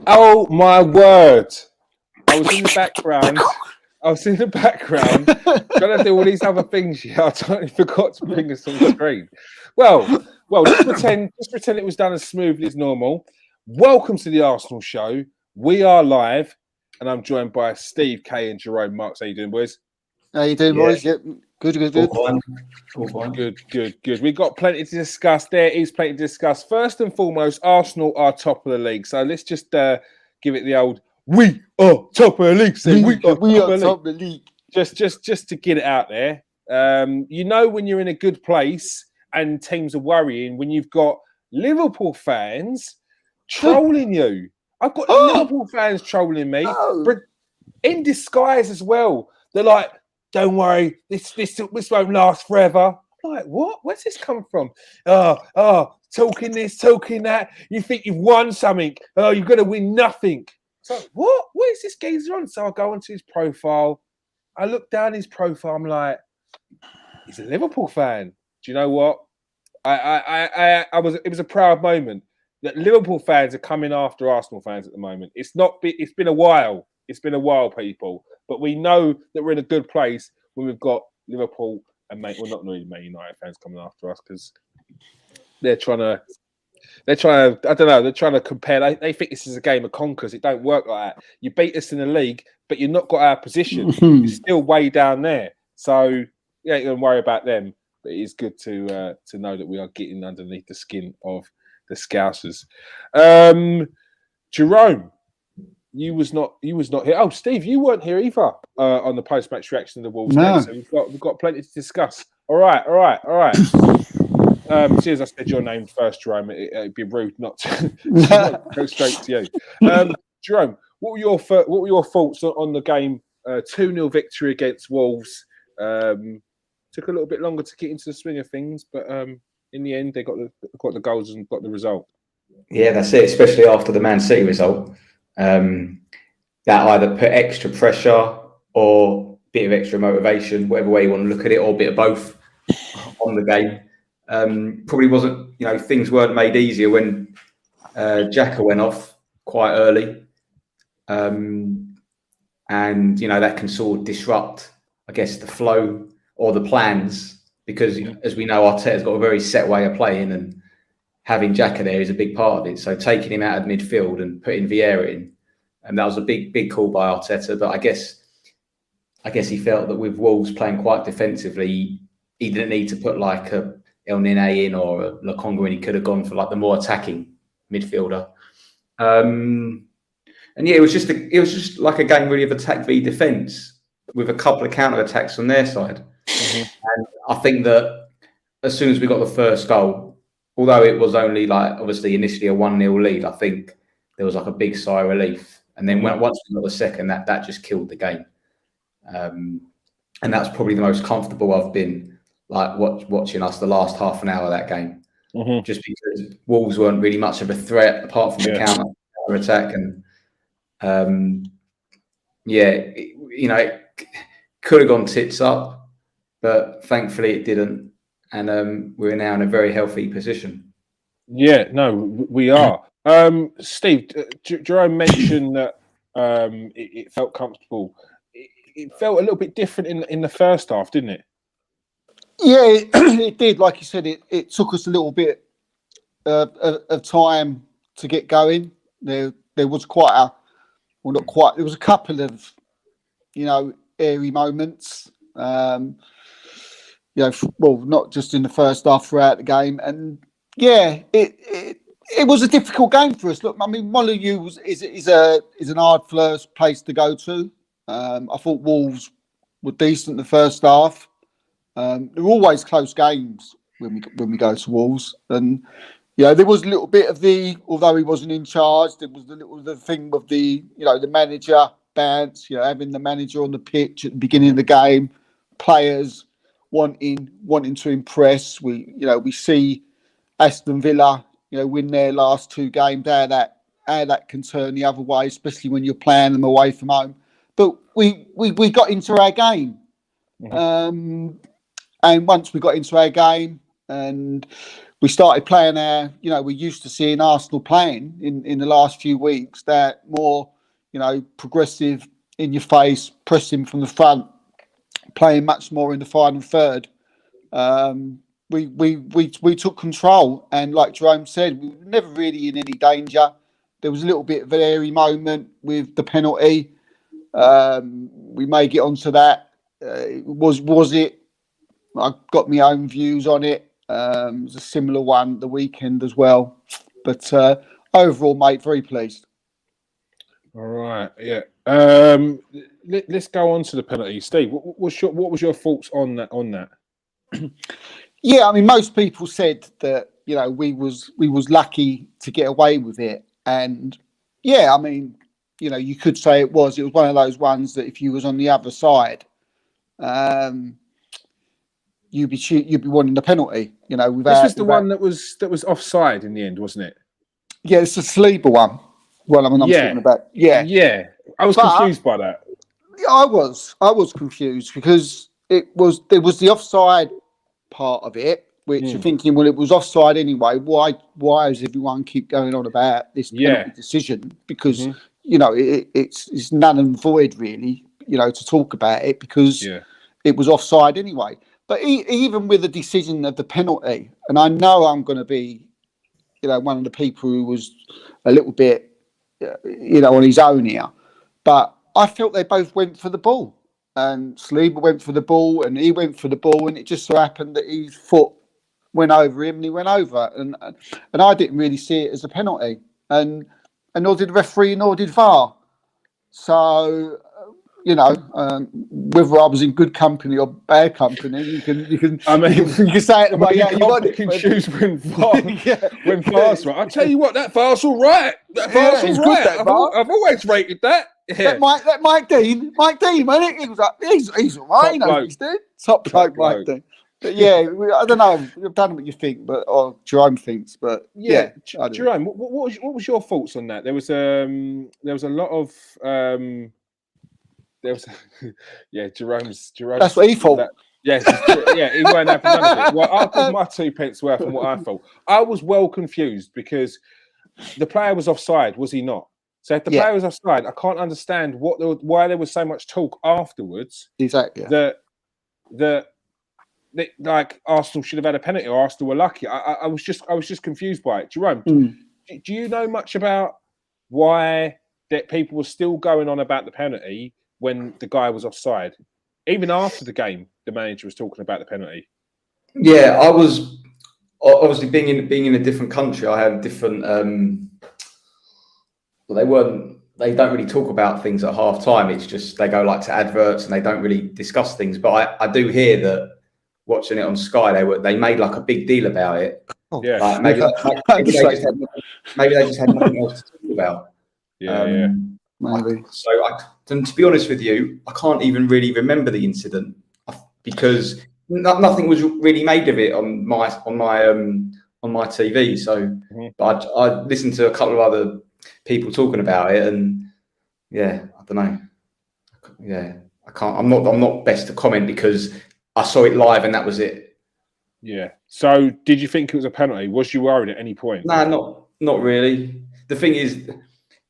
Oh my word! I was in the background. Trying to do all these other things. Yeah, I totally forgot to bring us on screen. Well, just pretend it was done as smoothly as normal. Welcome to the Arsenal show. We are live, and I'm joined by Steve, Kay, and Jerome Marks. How you doing, boys? How you doing, boys? Yep. Good. All fine. Good. We've got plenty to discuss. There is plenty to discuss. First and foremost, Arsenal are top of the league. So let's just give it the old "We are top of the league." Say we are top of the league. Just to get it out there. You know when you're in a good place and teams are worrying when you've got Liverpool fans trolling you. I've got Liverpool fans trolling me, but in disguise as well. They're like, "Don't worry, this won't last forever." I'm like, what? Where's this come from? Talking this, talking that. You think you've won something? Oh, you're gonna win nothing. So what? What is this geezer on? So I go onto his profile. I look down his profile. I'm like, he's a Liverpool fan. Do you know what? It was a proud moment that Liverpool fans are coming after Arsenal fans at the moment. It's been a while. It's been a while, people. But we know that we're in a good place when we've got Liverpool and not really Man United fans coming after us because they're trying to. I don't know. They're trying to compare. They think this is a game of conkers. It don't work like that. You beat us in the league, but you've not got our position. You're still way down there. So you ain't gonna worry about them. But it is good to know that we are getting underneath the skin of the Scousers. Jerome, you was not here. Oh, Steve, you weren't here either on the post-match reaction to the Wolves game. So we've got plenty to discuss. All right. As I said your name first, Jerome, it'd be rude not to go straight to you. Jerome, what were your thoughts on the game? 2-0 victory against Wolves. Took a little bit longer to get into the swing of things, but in the end, they got the goals and got the result. Yeah, that's it. Especially after the Man City result, that either put extra pressure or a bit of extra motivation, whatever way you want to look at it, or a bit of both on the game. Probably wasn't, things weren't made easier when Xhaka went off quite early. And, that can sort of disrupt, I guess, the flow or the plans because, as we know, Arteta's got a very set way of playing and having Xhaka there is a big part of it. So taking him out of midfield and putting Vieira in, and that was a big call by Arteta. But I guess he felt that with Wolves playing quite defensively, he didn't need to put like a El Nene in or a Lokonga in. He could have gone for like the more attacking midfielder. It was just like a game really of attack v defence with a couple of counter attacks on their side. And I think that as soon as we got the first goal, although it was only like obviously initially a 1-0 lead, I think there was like a big sigh of relief. And then once we got the second, that just killed the game. And that's probably the most comfortable I've been like watching us the last half an hour of that game. Just because Wolves weren't really much of a threat apart from the counter attack. And it could have gone tits up, but thankfully it didn't. And we're now in a very healthy position. Yeah, no, we are. Steve, Jerome mentioned that it felt comfortable. It felt a little bit different in the first half, didn't it? Yeah, it did. Like you said, it took us a little bit of time to get going. There was there was a couple of, airy moments. Not just in the first half, throughout the game. And yeah, it was a difficult game for us. Look, I mean, Molineux is an hard first place to go to. I thought Wolves were decent in the first half. They're always close games when we go to Wolves, and there was a little bit of although he wasn't in charge, there was the thing of the manager bounce, having the manager on the pitch at the beginning of the game, players wanting to impress. We see Aston Villa, win their last two games. How that can turn the other way, especially when you're playing them away from home. But we got into our game. And once we got into our game, and we started playing we're used to seeing Arsenal playing in the last few weeks, that more, progressive, in your face, pressing from the front, playing much more in the final third. We took control, and like Jerome said, we were never really in any danger. There was a little bit of an airy moment with the penalty. We may get onto that. Was it? I got my own views on it. It was a similar one the weekend as well, but overall, mate, very pleased. All right, yeah. Let's go on to the penalty, Steve. What was your thoughts on that? Yeah, I mean, most people said that we was lucky to get away with it, and yeah, I mean, you could say it was one of those ones that if you was on the other side, you'd be wanting the penalty. This was the one that was offside in the end, wasn't it? Yeah, it's the Saliba one. Well, I'm talking about. Yeah. I was confused by that. Yeah, I was confused because there was the offside part of it, which you're thinking, well, it was offside anyway. Why does everyone keep going on about this penalty decision? Because it's null and void, really. To talk about it because it was offside anyway. But even with the decision of the penalty, and I know I'm going to be, one of the people who was a little bit, on his own here, but I felt they both went for the ball, and Saliba went for the ball, and he went for the ball, and it just so happened that his foot went over him, and he went over, and I didn't really see it as a penalty, and nor did the referee, nor did VAR. So, whether I was in good company or bad company, you can. I mean, you can say it the way you want it. You can choose when VAR's right. I tell you what, that VAR's all right. That VAR's all right. I've always rated that. Yeah. That Mike Dean, wasn't it? He was like, he's all right. He knows what he's doing. Top bloke, Mike Dean. But yeah, I don't know. I don't know what you think, or Jerome thinks, but yeah. Jerome, what was your thoughts on that? There was a lot of Jerome's. That's what he thought. Yes, he weren't having none of it. Well, I'll give my 2 pence worth on what I thought. I was well confused because the player was offside, was he not? So if the player was offside, I can't understand why there was so much talk afterwards. Exactly. That like Arsenal should have had a penalty, or Arsenal were lucky. I was just confused by it. Jerome, do you know much about why that people were still going on about the penalty when the guy was offside? Even after the game, the manager was talking about the penalty. Yeah, I was obviously being in a different country. I had different. They don't really talk about things at half time. It's just they go like to adverts and they don't really discuss things. But I do hear that watching it on Sky, they made like a big deal about it. Yeah, like maybe they just had nothing else to talk about. Yeah. Maybe. To be honest with you, I can't even really remember the incident because nothing was really made of it on my TV. So, but I listened to a couple of other people talking about it, and I don't know. Yeah, I can't. I'm not best to comment because I saw it live and that was it. Yeah. So, did you think it was a penalty? Was you worried at any point? No, not really. The thing is,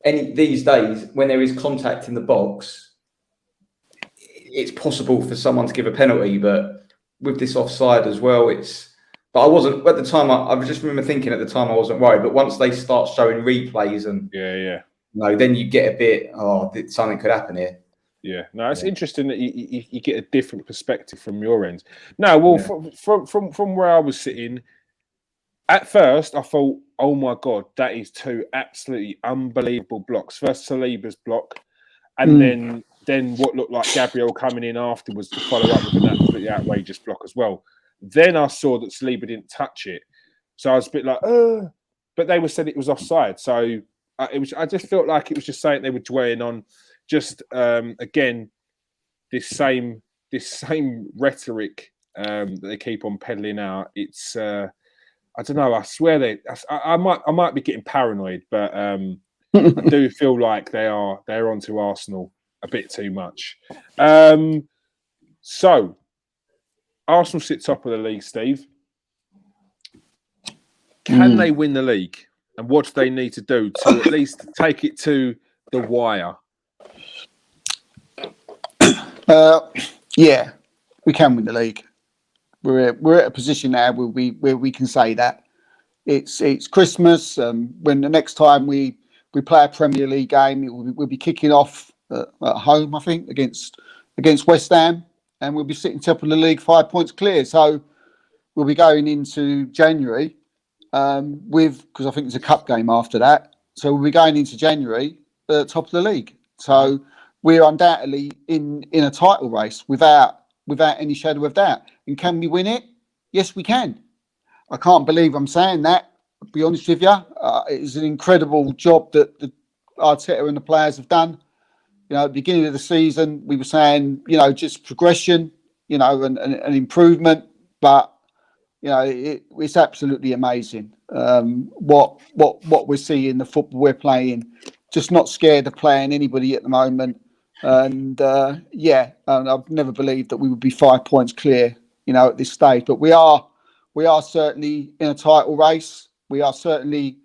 these days when there is contact in the box, it's possible for someone to give a penalty, but with this offside as well, but I wasn't at the time. I just remember thinking at the time I wasn't worried, but once they start showing replays and then you get a bit, something could happen here. Yeah, no, it's interesting that you get a different perspective from your end. No, well, from where I was sitting, at first I thought, oh my God, that is 2 absolutely unbelievable blocks. First Saliba's block, and then what looked like Gabriel coming in afterwards to follow up with an absolutely outrageous block as well. Then I saw that Saliba didn't touch it, so I was a bit like, but they were said it was offside. So I just felt like it was just saying they were dwelling on just again this same rhetoric that they keep on peddling out. It's I don't know. I swear I might be getting paranoid, but I do feel like they're onto Arsenal a bit too much. So Arsenal sit top of the league, Steve. Can they win the league? And what do they need to do to at least take it to the wire? Yeah, we can win the league. We're at a position now where we can say that. It's Christmas. When the next time we play a Premier League game, we'll be kicking off at home, I think, against West Ham, and we'll be sitting top of the league 5 points clear. So we'll be going into January because I think there's a cup game after that. So we'll be going into January top of the league. So we're undoubtedly in a title race without any shadow of doubt. And can we win it? Yes, we can. I can't believe I'm saying that. To be honest with you, it's an incredible job that the Arteta and the players have done. You know, at the beginning of the season, we were saying, just progression, and improvement. But it's absolutely amazing what we're seeing, the football we're playing. Just not scared of playing anybody at the moment. And I've never believed that we would be 5 points clear, at this stage. But we are certainly in a title race. We are certainly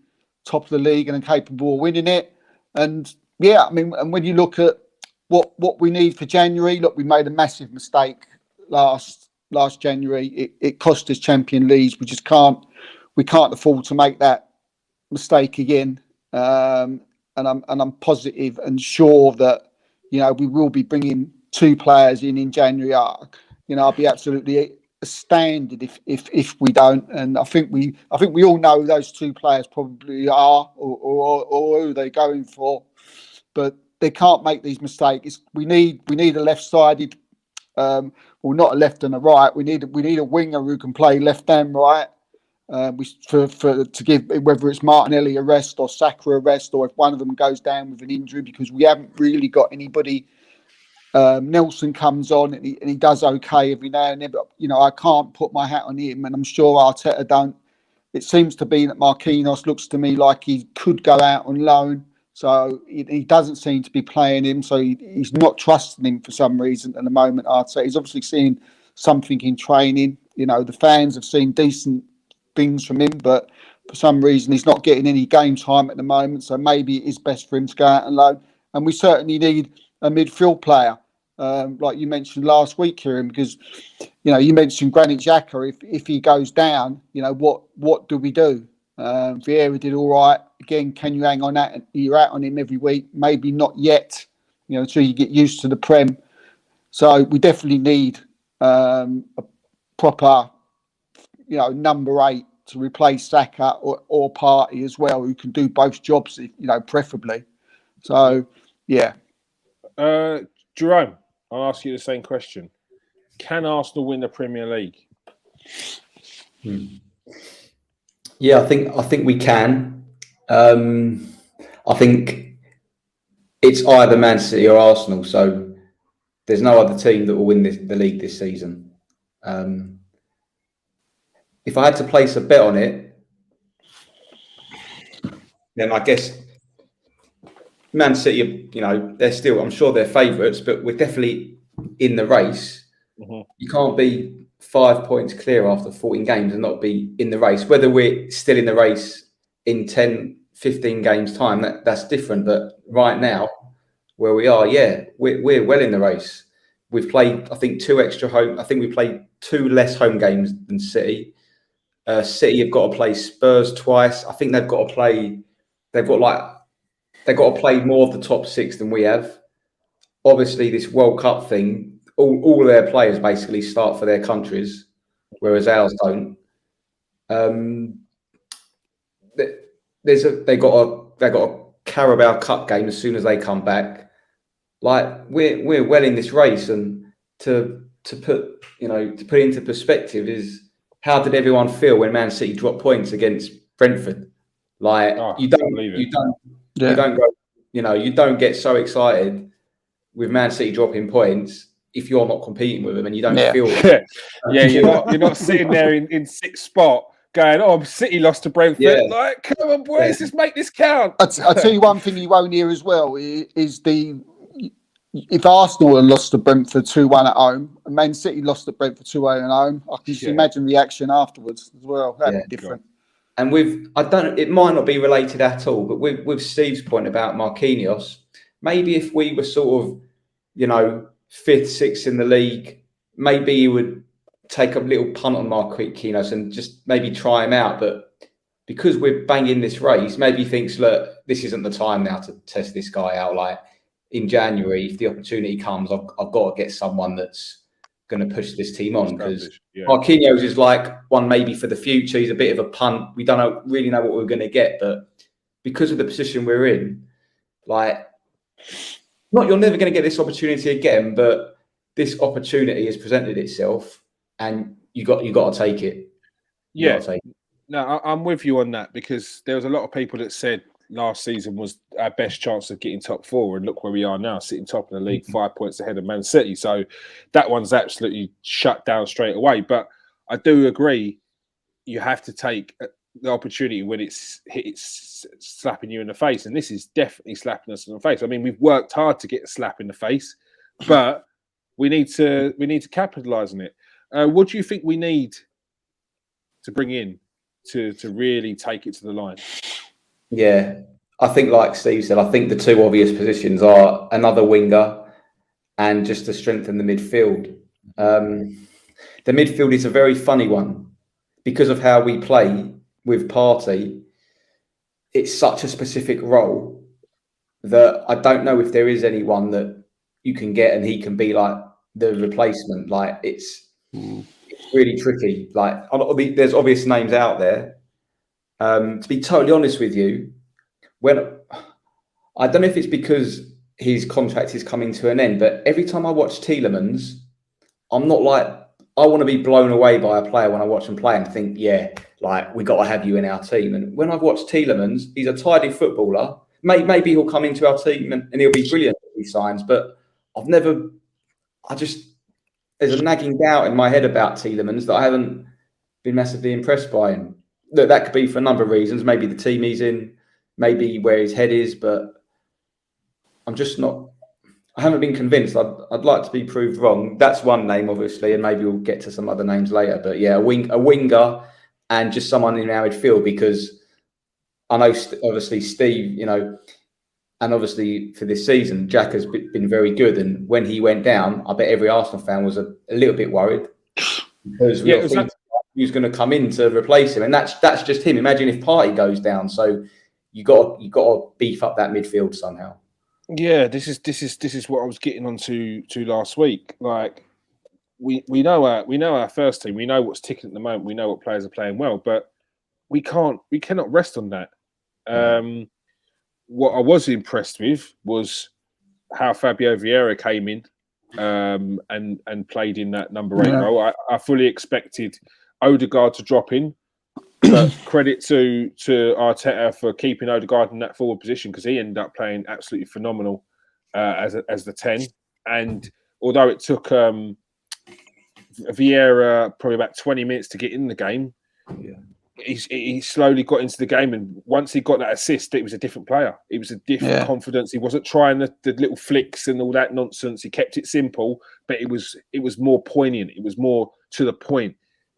top of the league and capable of winning it. And and when you look at what we need for January, look, we made a massive mistake last January. It cost us Champions League. We can't afford to make that mistake again. And I'm positive and sure that we will be bringing 2 players in January. I'll be absolutely astounded if we don't. And I think we all know who those 2 players probably are or who they're going for, but they can't make these mistakes. We need a left-sided, not a left and a right. We need a winger who can play left and right. To give, whether it's Martinelli a rest or Saka a rest, or if one of them goes down with an injury, because we haven't really got anybody. Nelson comes on and he does okay every now and then, but I can't put my hat on him, and I'm sure Arteta don't. It seems to be that Marquinhos looks to me like he could go out on loan, so he doesn't seem to be playing him, so he's not trusting him for some reason at the moment. Arteta, he's obviously seeing something in training. The fans have seen decent things from him, but for some reason he's not getting any game time at the moment, so maybe it is best for him to go out on loan. And we certainly need a midfield player, like you mentioned last week, Kieran, because you mentioned Granit Xhaka. If he goes down, what do we do? Vieira did all right. Again, can you hang on that? You're out on him every week. Maybe not yet, until you get used to the Prem. So we definitely need a proper, number 8 to replace Saka or Partey as well, who can do both jobs, preferably. So, yeah. Jerome, I'll ask you the same question. Can Arsenal win the Premier League? Yeah, I think we can. I think it's either Man City or Arsenal. So there's no other team that will win the league this season. If I had to place a bet on it, then I guess Man City, they're still, I'm sure they're favourites, but we're definitely in the race. Mm-hmm. You can't be 5 points clear after 14 games and not be in the race. Whether we're still in the race in 10, 15 games time, that's different. But right now, where we are, we're well in the race. We've played, I think, 2 extra home. I think we played 2 less home games than City. City have got to play Spurs twice. I think they've got to play more of the top 6 than we have. Obviously, this World Cup thing, all their players basically start for their countries, whereas ours don't. They got a Carabao Cup game as soon as they come back. Like we're well in this race, and to put it into perspective is, how did everyone feel when Man City dropped points against Brentford? Like you don't get so excited with Man City dropping points if you're not competing with them and you don't feel it. You're not sitting there in 6th spot going, "Oh, City lost to Brentford." Yeah. Like, come on, boys, let's make this count. I'll tell you one thing you won't hear as well is if Arsenal had lost to Brentford 2-1 at home, and Man City lost to Brentford 2-1 at home, I can just imagine the reaction afterwards as well. That'd be different. And it might not be related at all, but with Steve's point about Marquinhos, maybe if we were sort of, you know, 5th, 6th in the league, maybe you would take a little punt on Marquinhos and just maybe try him out. But because we're banging this race, maybe he thinks, look, this isn't the time now to test this guy out. Like in January, if the opportunity comes, I've got to get someone that's going to push this team on, because Marquinhos is like one maybe for the future. He's a bit of a punt. We don't really know what we're going to get, but because of the position we're in, like, you're never going to get this opportunity again, but this opportunity has presented itself, and you got to take it. No, I'm with you on that, because there was a lot of people that said last season was our best chance of getting top 4, and look where we are now, sitting top of the league, 5 points ahead of Man City. So that one's absolutely shut down straight away. But I do agree, you have to take the opportunity when it's slapping you in the face, and this is definitely slapping us in the face. I mean, we've worked hard to get a slap in the face, but we need to capitalize on it. What do you think we need to bring in to really take it to the line? Yeah, I think, like Steve said, I think the two obvious positions are another winger and just to strengthen the midfield. The midfield is a very funny one because of how we play with Partey. It's such a specific role that I don't know if there is anyone that you can get and he can be like the replacement. Like it's really tricky. Like there's obvious names out there. To be totally honest with you, I don't know if it's because his contract is coming to an end, but every time I watch Tielemans, I'm not like, I want to be blown away by a player when I watch him play and think, yeah, like we got to have you in our team. And when I've watched Tielemans, he's a tidy footballer. Maybe he'll come into our team and he'll be brilliant if he signs, but there's a nagging doubt in my head about Tielemans that I haven't been massively impressed by him. That could be for a number of reasons. Maybe the team he's in, maybe where his head is, but I'm just not. I haven't been convinced. I'd like to be proved wrong. That's one name, obviously, and maybe we'll get to some other names later. But yeah, a winger and just someone in our midfield, because I know obviously Steve, you know, and obviously for this season, Jack has been very good. And when he went down, I bet every Arsenal fan was a little bit worried because who's going to come in to replace him, and that's just him. Imagine if Partey goes down. So you got to beef up that midfield somehow. Yeah, this is what I was getting onto last week. Like we know our first team. We know what's ticking at the moment. We know what players are playing well, but we cannot rest on that. What I was impressed with was how Fabio Vieira came in and played in that number 8 role. I fully expected Odegaard to drop in, but credit to Arteta for keeping Odegaard in that forward position, because he ended up playing absolutely phenomenal as the 10. And although it took Vieira probably about 20 minutes to get in the game, he slowly got into the game, and once he got that assist, it was a different player. It was a different confidence. He wasn't trying the little flicks and all that nonsense. He kept it simple, but it was more poignant. It was more to the point.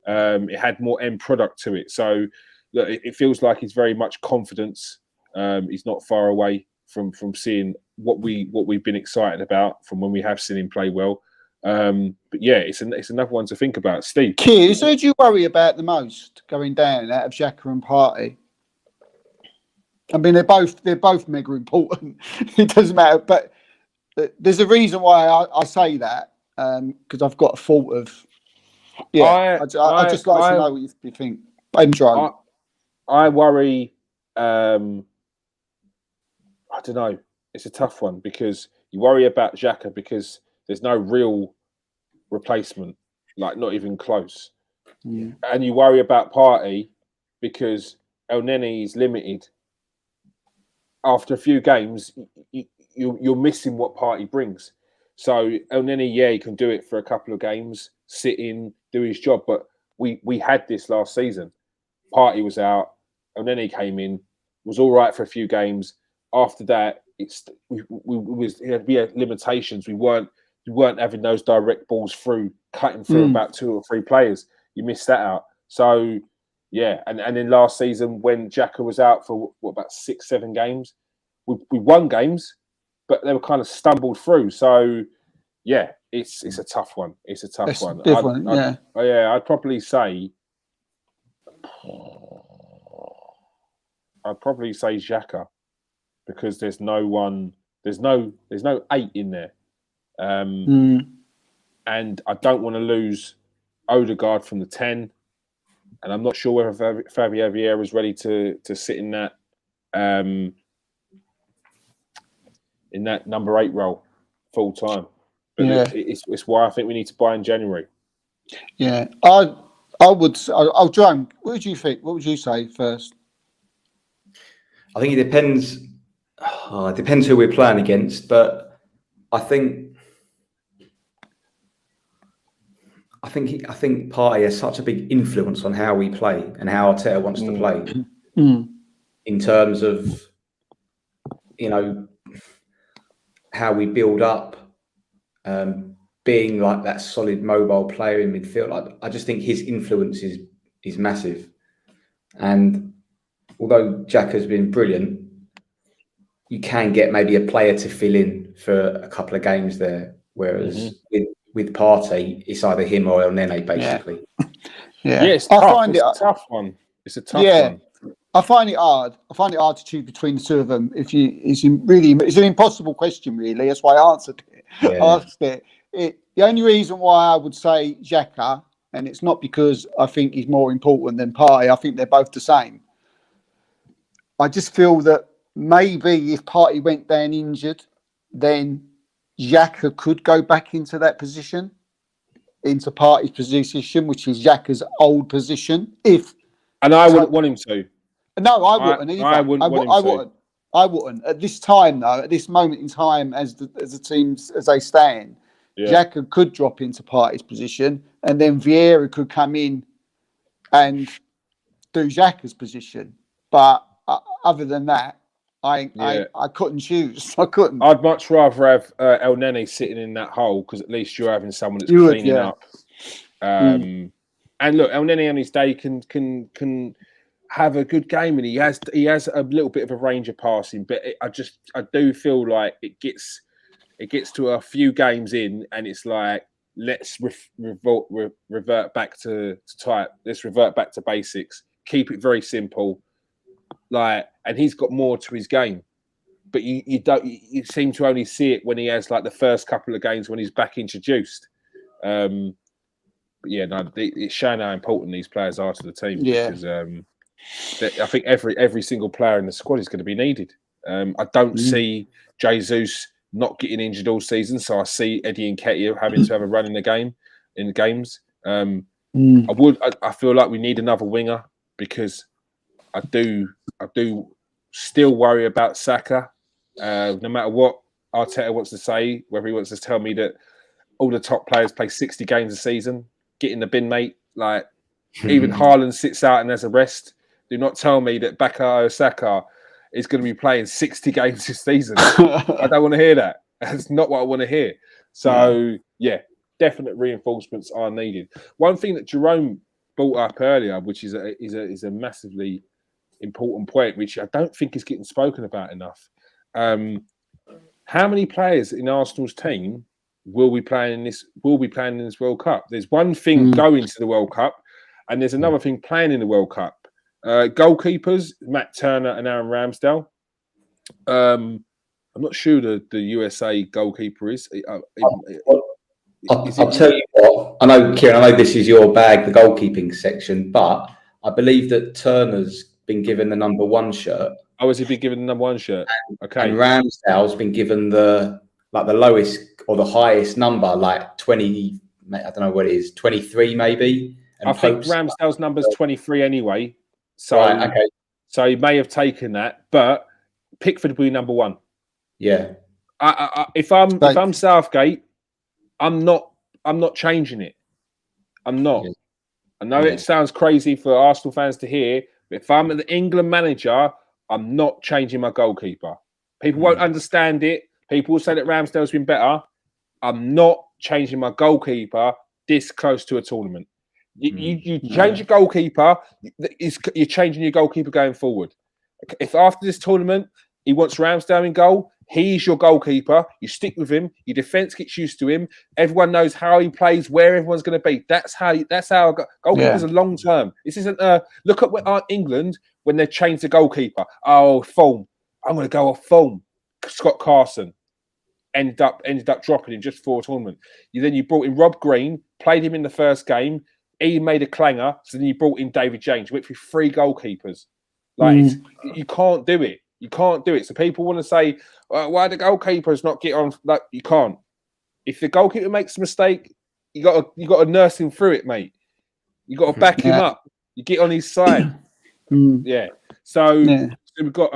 It had more end product to it. So look, it feels like he's very much confidence. He's not far away from seeing what we've been excited about from when we have seen him play well. But yeah, it's another one to think about. Steve, Kears, who do you worry about the most going down out of Xhaka and Partey? I mean, they're both mega important. It doesn't matter, but there's a reason why I say that, because I've got a thought of. Yeah, I just like to know what you think. I worry. I don't know. It's a tough one, because you worry about Xhaka because there's no real replacement, like not even close. Yeah. And you worry about Partey because El Neni is limited. After a few games, you're missing what Partey brings. So El Neni, he can do it for a couple of games, sit in, do his job. But we had this last season. Partey was out. El Neni came in, was all right for a few games. After that, we had limitations. We weren't having those direct balls cutting through about 2 or 3 players. You missed that out. So Yeah, and then last season when Xhaka was out for about 6-7 games, we won games, but they were kind of stumbled through. So yeah, it's a tough one. It's a tough one. Different, I'd probably say Xhaka because there's no 8 in there, and I don't want to lose Odegaard from the 10. And I'm not sure whether Fabio Vieira is ready to sit in that number 8 role full time. But it's why I think we need to buy in January. Yeah, I would. Jerome, what would you think? What would you say first? I think it depends. It depends who we're playing against, but I think Partey has such a big influence on how we play and how Arteta wants to play in terms of, how we build up, being like that solid mobile player in midfield. I just think his influence is massive. And although Xhaka has been brilliant, you can get maybe a player to fill in for a couple of games there. Whereas with Partey, it's either him or El Nene, basically. Yeah, it's tough. It's a tough one. It's a tough one. I find it hard. I find it hard to choose between the two of them. It's an impossible question, really. That's why I answered it. Yeah. I asked it. The only reason why I would say Xhaka, and it's not because I think he's more important than Partey. I think they're both the same. I just feel that maybe if Partey went down injured, then Xhaka could go back into that position, into Partey's position, which is Xhaka's old position. I wouldn't want him to. No, I wouldn't either. I wouldn't. I wouldn't. At this time, though, at this moment in time, as the teams as they stand, Xhaka could drop into Partey's position, and then Vieira could come in and do Xhaka's position. But other than that, I couldn't choose. I couldn't. I'd much rather have El Nene sitting in that hole because at least you're having someone that's cleaning up. And look, El Nene on his day can have a good game, and he has a little bit of a range of passing. But I do feel like it gets to a few games in, and it's like let's revert back to type. Let's revert back to basics. Keep it very simple. And he's got more to his game, but you seem to only see it when he has like the first couple of games when he's back introduced. But it's showing how important these players are to the team. Yeah, because I think every single player in the squad is going to be needed. I don't see Jesus not getting injured all season, so I see Eddie Nketiah having to have a run in the games. I feel like we need another winger because I do still worry about Saka. No matter what Arteta wants to say, whether he wants to tell me that all the top players play 60 games a season, get in the bin, mate. Like even Haaland sits out and has a rest. Do not tell me that Bukayo Saka is going to be playing 60 games this season. I don't want to hear that. That's not what I want to hear. So definite reinforcements are needed. One thing that Jerome brought up earlier, which is a massively important point, which I don't think is getting spoken about enough. How many players in Arsenal's team will be playing in this World Cup? There's one thing going to the World Cup, and there's another thing playing in the World Cup. Goalkeepers, Matt Turner and Aaron Ramsdale. I'm not sure the USA goalkeeper is. I'll tell you what. I know, Kieran. I know this is your bag, the goalkeeping section, but I believe that Turner's been given the number 1 shirt. Oh, has he been given the number 1 shirt? Okay. And Ramsdale's been given the lowest or the highest number, like 20. I don't know what it is, 23 maybe. And I think Ramsdale's number's 23 anyway. So, okay. So he may have taken that, but Pickford will be number 1. Yeah. If I'm Southgate, I'm not changing it. I'm not. Yeah. I know it sounds crazy for Arsenal fans to hear, but if I'm the England manager, I'm not changing my goalkeeper. People won't understand it. People will say that Ramsdale's been better. I'm not changing my goalkeeper this close to a tournament. You change your goalkeeper. You're changing your goalkeeper going forward. If after this tournament he wants Ramsdale in goal, he's your goalkeeper. You stick with him. Your defense gets used to him. Everyone knows how he plays, where everyone's going to be. That's how goalkeepers are long term. This isn't look at England when they changed the goalkeeper. Oh, form. I'm going to go off form. Scott Carson ended up dropping him just before a tournament. You brought in Rob Green, played him in the first game. He made a clanger. So then you brought in David James. Went through 3 goalkeepers. You can't do it. You can't do it. So people want to say, why the goalkeepers not get on? Like, you can't. If the goalkeeper makes a mistake, you got to nurse him through it, mate. You got to back him up. You get on his side. Yeah. So we've got.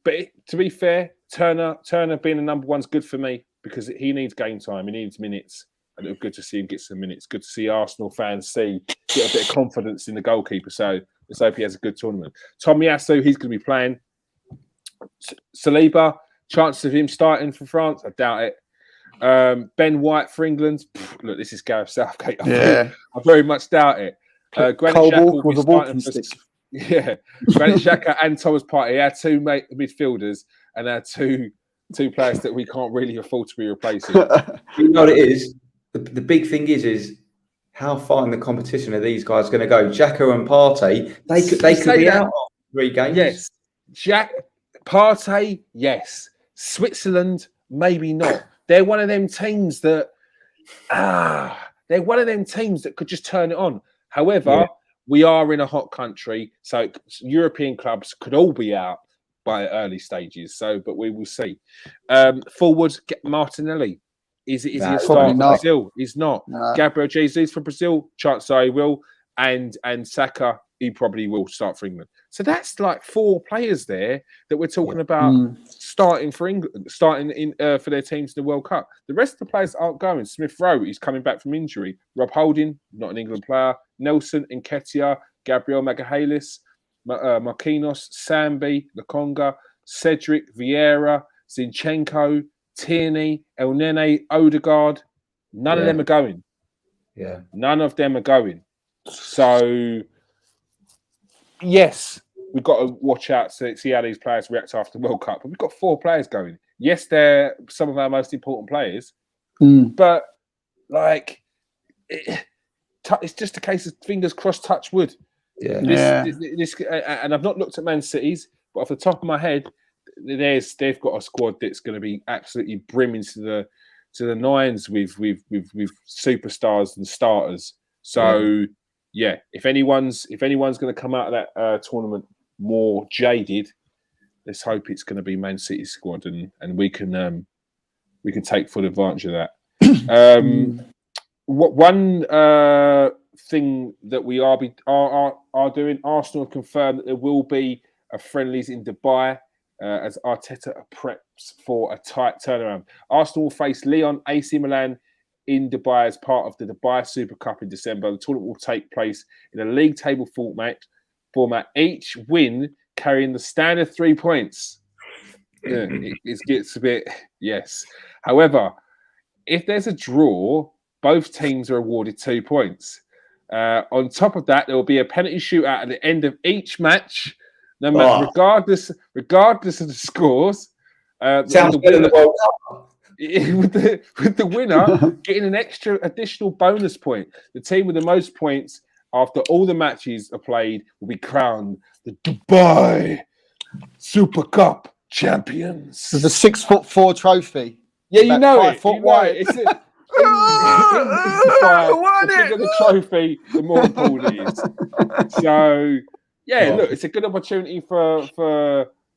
But to be fair, Turner being the number one's good for me because he needs game time. He needs minutes. And it was good to see him get some minutes. Good to see Arsenal fans get a bit of confidence in the goalkeeper. So let's hope he has a good tournament. Tomiyasu, he's going to be playing. Saliba, chances of him starting for France, I doubt it. Ben White for England. Look, this is Gareth Southgate. I very much doubt it. Granit Xhaka will be starting for, Granit Xhaka and Thomas Partey, our 2 midfielders and our two players that we can't really afford to be replacing. You know what it is? The big thing is how far in the competition are these guys going to go? Xhaka and Partey, they could be out after 3 games. Yes, Partey, yes. Switzerland, maybe not. They're one of them teams that could just turn it on. However, we are in a hot country, so European clubs could all be out by early stages. But we will see. Forward, Martinelli. Is he a start for Brazil? He's not. No. Gabriel Jesus for Brazil, chances are he will, and Saka, he probably will start for England. So that's like 4 players there that we're talking about starting for England, starting in for their teams in the World Cup. The rest of the players aren't going. Smith Rowe, he's coming back from injury. Rob Holding, not an England player. Nelson, Nketiah, Gabriel Magalhaes, Marquinhos, Sambi, Lokonga, Cedric, Vieira, Zinchenko, Tierney, El Nene, Odegaard. None of them are going. Yeah. None of them are going. So, yes, we've got to watch out to see how these players react after the World Cup. But we've got 4 players going. Yes, they're some of our most important players. But, like, it's just a case of fingers crossed, touch wood. This, and I've not looked at Man City's, but off the top of my head, they've got a squad that's going to be absolutely brimming to the nines with superstars and starters. So if anyone's going to come out of that tournament more jaded, let's hope it's going to be Man City's squad, and we can take full advantage of that. One thing that we are doing, Arsenal have confirmed that there will be a friendlies in Dubai. As Arteta preps for a tight turnaround. Arsenal will face Lyon AC Milan in Dubai as part of the Dubai Super Cup in December. The tournament will take place in a league table format. Each win carrying the standard 3 points. It gets a bit, yes. However, if there's a draw, both teams are awarded 2 points. On top of that, there will be a penalty shootout at the end of each match. No matter, regardless of the scores, sounds better than the World Cup. With the winner getting an additional bonus point. The team with the most points after all the matches are played will be crowned the Dubai Super Cup champions. There's a 6'4" trophy. Yeah, you know it. You know it. It's the bigger the trophy, the more important it is. So. Yeah, look, it's a good opportunity for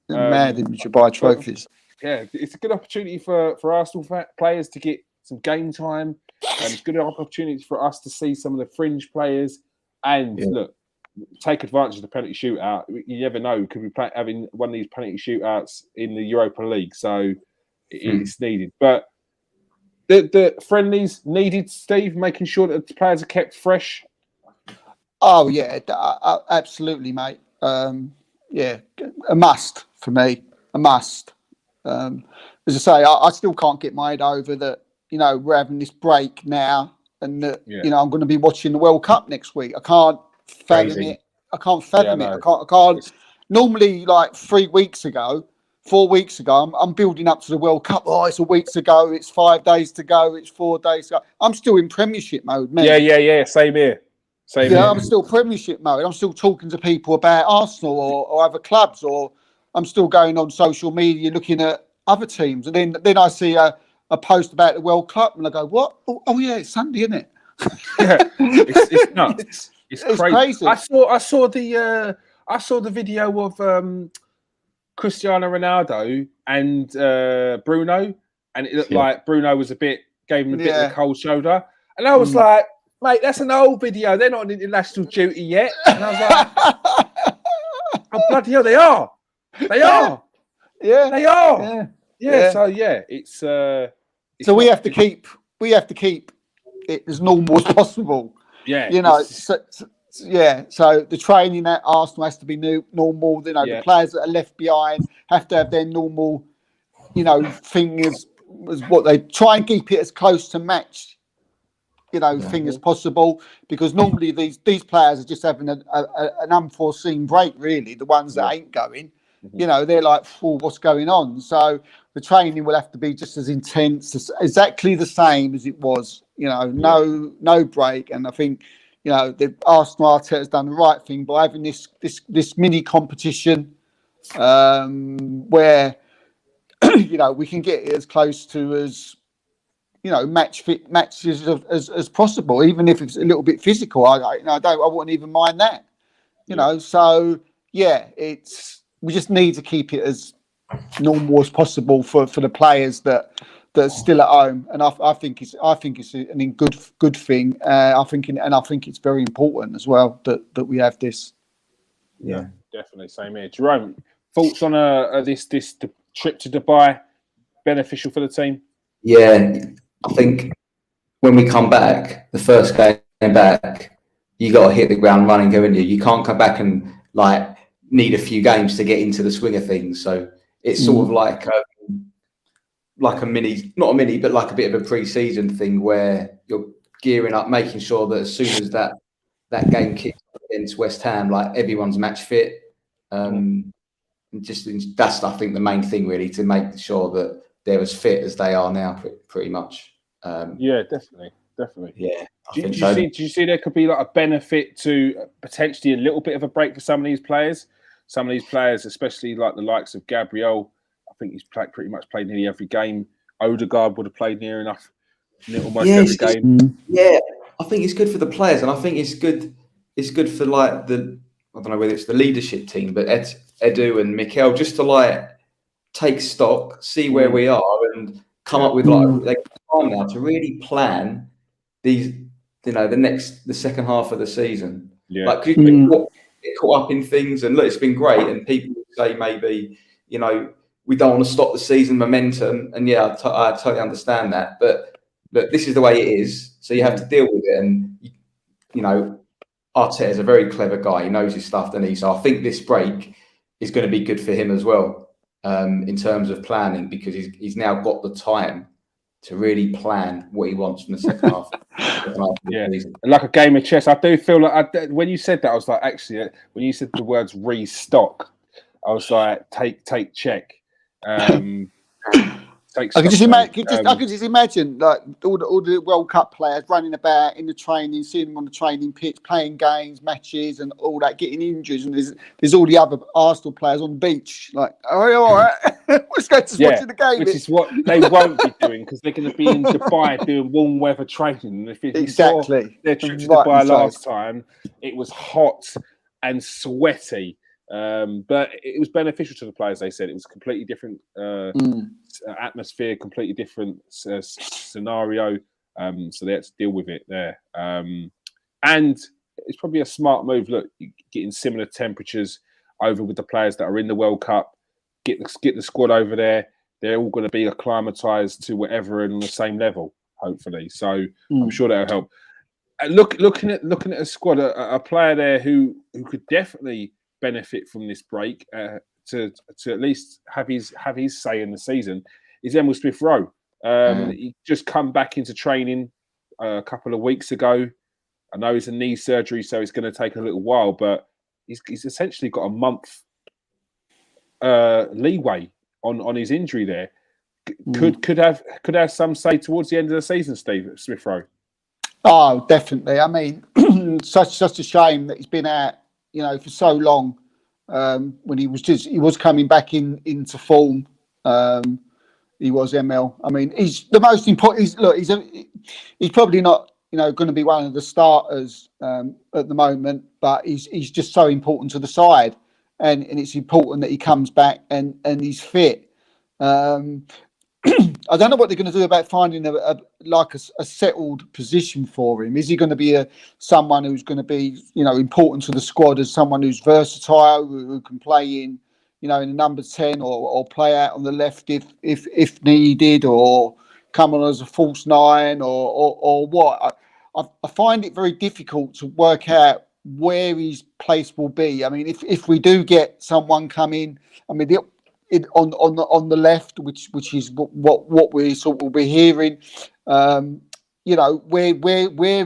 mad in Dubai trophies. It's a good opportunity for Arsenal players to get some game time, and it's a good opportunity for us to see some of the fringe players and look, take advantage of the penalty shootout. You never know, could be having one of these penalty shootouts in the Europa League, so it's needed. But the friendlies needed, Steve, making sure that the players are kept fresh. Oh yeah, absolutely, mate. A must for me. A must. As I say, I still can't get my head over that. You know, we're having this break now, and that you know I'm going to be watching the World Cup next week. I can't fathom it. I can't fathom it. I can't. Normally, like 4 weeks ago, I'm building up to the World Cup. Oh, it's a week to go. It's 5 days to go. It's 4 days to go. I'm still in Premiership mode, man. Yeah. Same here. I'm still Premiership mode. I'm still talking to people about Arsenal or other clubs, or I'm still going on social media looking at other teams. And then I see a post about the World Cup, and I go, "What? Oh yeah, it's Sunday, isn't it?" It's nuts. It's crazy. I saw the video of Cristiano Ronaldo and Bruno, and it looked like Bruno gave him a bit of a cold shoulder, and I was like, "Mate, that's an old video. They're not on international duty yet." And I was like, "Oh bloody hell, they are! They are! Yeah, they are! Yeah." So it's so we have to keep it as normal as possible. Yeah, you know. So the training at Arsenal has to be normal. You know, the players that are left behind have to have their normal, you know, thing as what they try and keep it as close to match, you know, thing as possible. Because normally these players are just having an unforeseen break. Really, the ones that ain't going, you know, they're like, "Oh, what's going on?" So the training will have to be just as intense, exactly the same as it was. You know, no break. And I think, you know, the Arsenal Arteta has done the right thing by having this mini competition where you know we can get it as close to as, you know, matches as possible, even if it's a little bit physical. I wouldn't even mind that. You know, so we just need to keep it as normal as possible for the players that are still at home, and I think it's a good thing. I think it's very important as well that we have this. Yeah, definitely. Same here. Jerome, thoughts on this trip to Dubai? Beneficial for the team? Yeah, I think when we come back, the first game back, you got to hit the ground running, haven't you? You can't come back and like need a few games to get into the swing of things. So it's sort of like a mini, not a mini, but like a bit of a pre-season thing where you're gearing up, making sure that as soon as that game kicks off against West Ham, like everyone's match fit. Just that's, I think, the main thing really, to make sure that they're as fit as they are now, pretty much. Yeah, definitely. Yeah. Do you see there could be like a benefit to potentially a little bit of a break for some of these players? Some of these players, especially like the likes of Gabriel, I think he's pretty much played nearly every game. Odegaard would have played near enough almost every game. Yeah, I think it's good for the players, and I think it's good. It's good for like I don't know whether it's the leadership team, but Edu and Mikel, just to like take stock, see where we are, and come up with like time now to really plan these. You know, the second half of the season. Yeah, like you get caught up in things, and look, it's been great, and people say maybe, you know, we don't want to stop the season momentum, and I totally understand that, but this is the way it is, so you have to deal with it. And you know, Arteta is a very clever guy; he knows his stuff, doesn't he? So I think this break is going to be good for him as well, in terms of planning, because he's now got the time to really plan what he wants from the second half. Yeah, like a game of chess. I do feel like when you said that, I was like, actually, when you said the words restock, I was like, take check. I can just imagine like all the World Cup players running about in the training, seeing them on the training pitch, playing games, matches, and all that, getting injuries, and there's all the other Arsenal players on the beach, like, "Oh, all right, let's go to watching the game." Which is what they won't be doing, because they're going to be in Dubai doing warm weather training. And if you saw their trip to Dubai last time, it was hot and sweaty. But it was beneficial to the players. They said it was a completely different atmosphere, completely different scenario. So they had to deal with it there. And it's probably a smart move. Look, getting similar temperatures over with the players that are in the World Cup. Get the squad over there. They're all going to be acclimatized to whatever and on the same level, hopefully. So I'm sure that'll help. Looking at a squad, a player there who could definitely benefit from this break, to at least have his say in the season, is Emil Smith Rowe. He just come back into training a couple of weeks ago. I know it's a knee surgery, so it's going to take a little while, but he's essentially got a month leeway on his injury there. Could have some say towards the end of the season, Steve Smith Rowe. Oh, definitely. I mean, such a shame that he's been out, for so long. When he was coming back into form. He was ML. I mean, he's the most important. He's probably not, going to be one of the starters at the moment, but he's just so important to the side, and it's important that he comes back and he's fit. I don't know what they're going to do about finding a settled position for him. Is he going to be someone who's going to be, important to the squad as someone who's versatile, who can play in the number 10 or play out on the left if needed, or come on as a false 9 or what? I find it very difficult to work out where his place will be. I mean, if we do get someone come in, I mean, on the left, which is what we sort of be hearing, where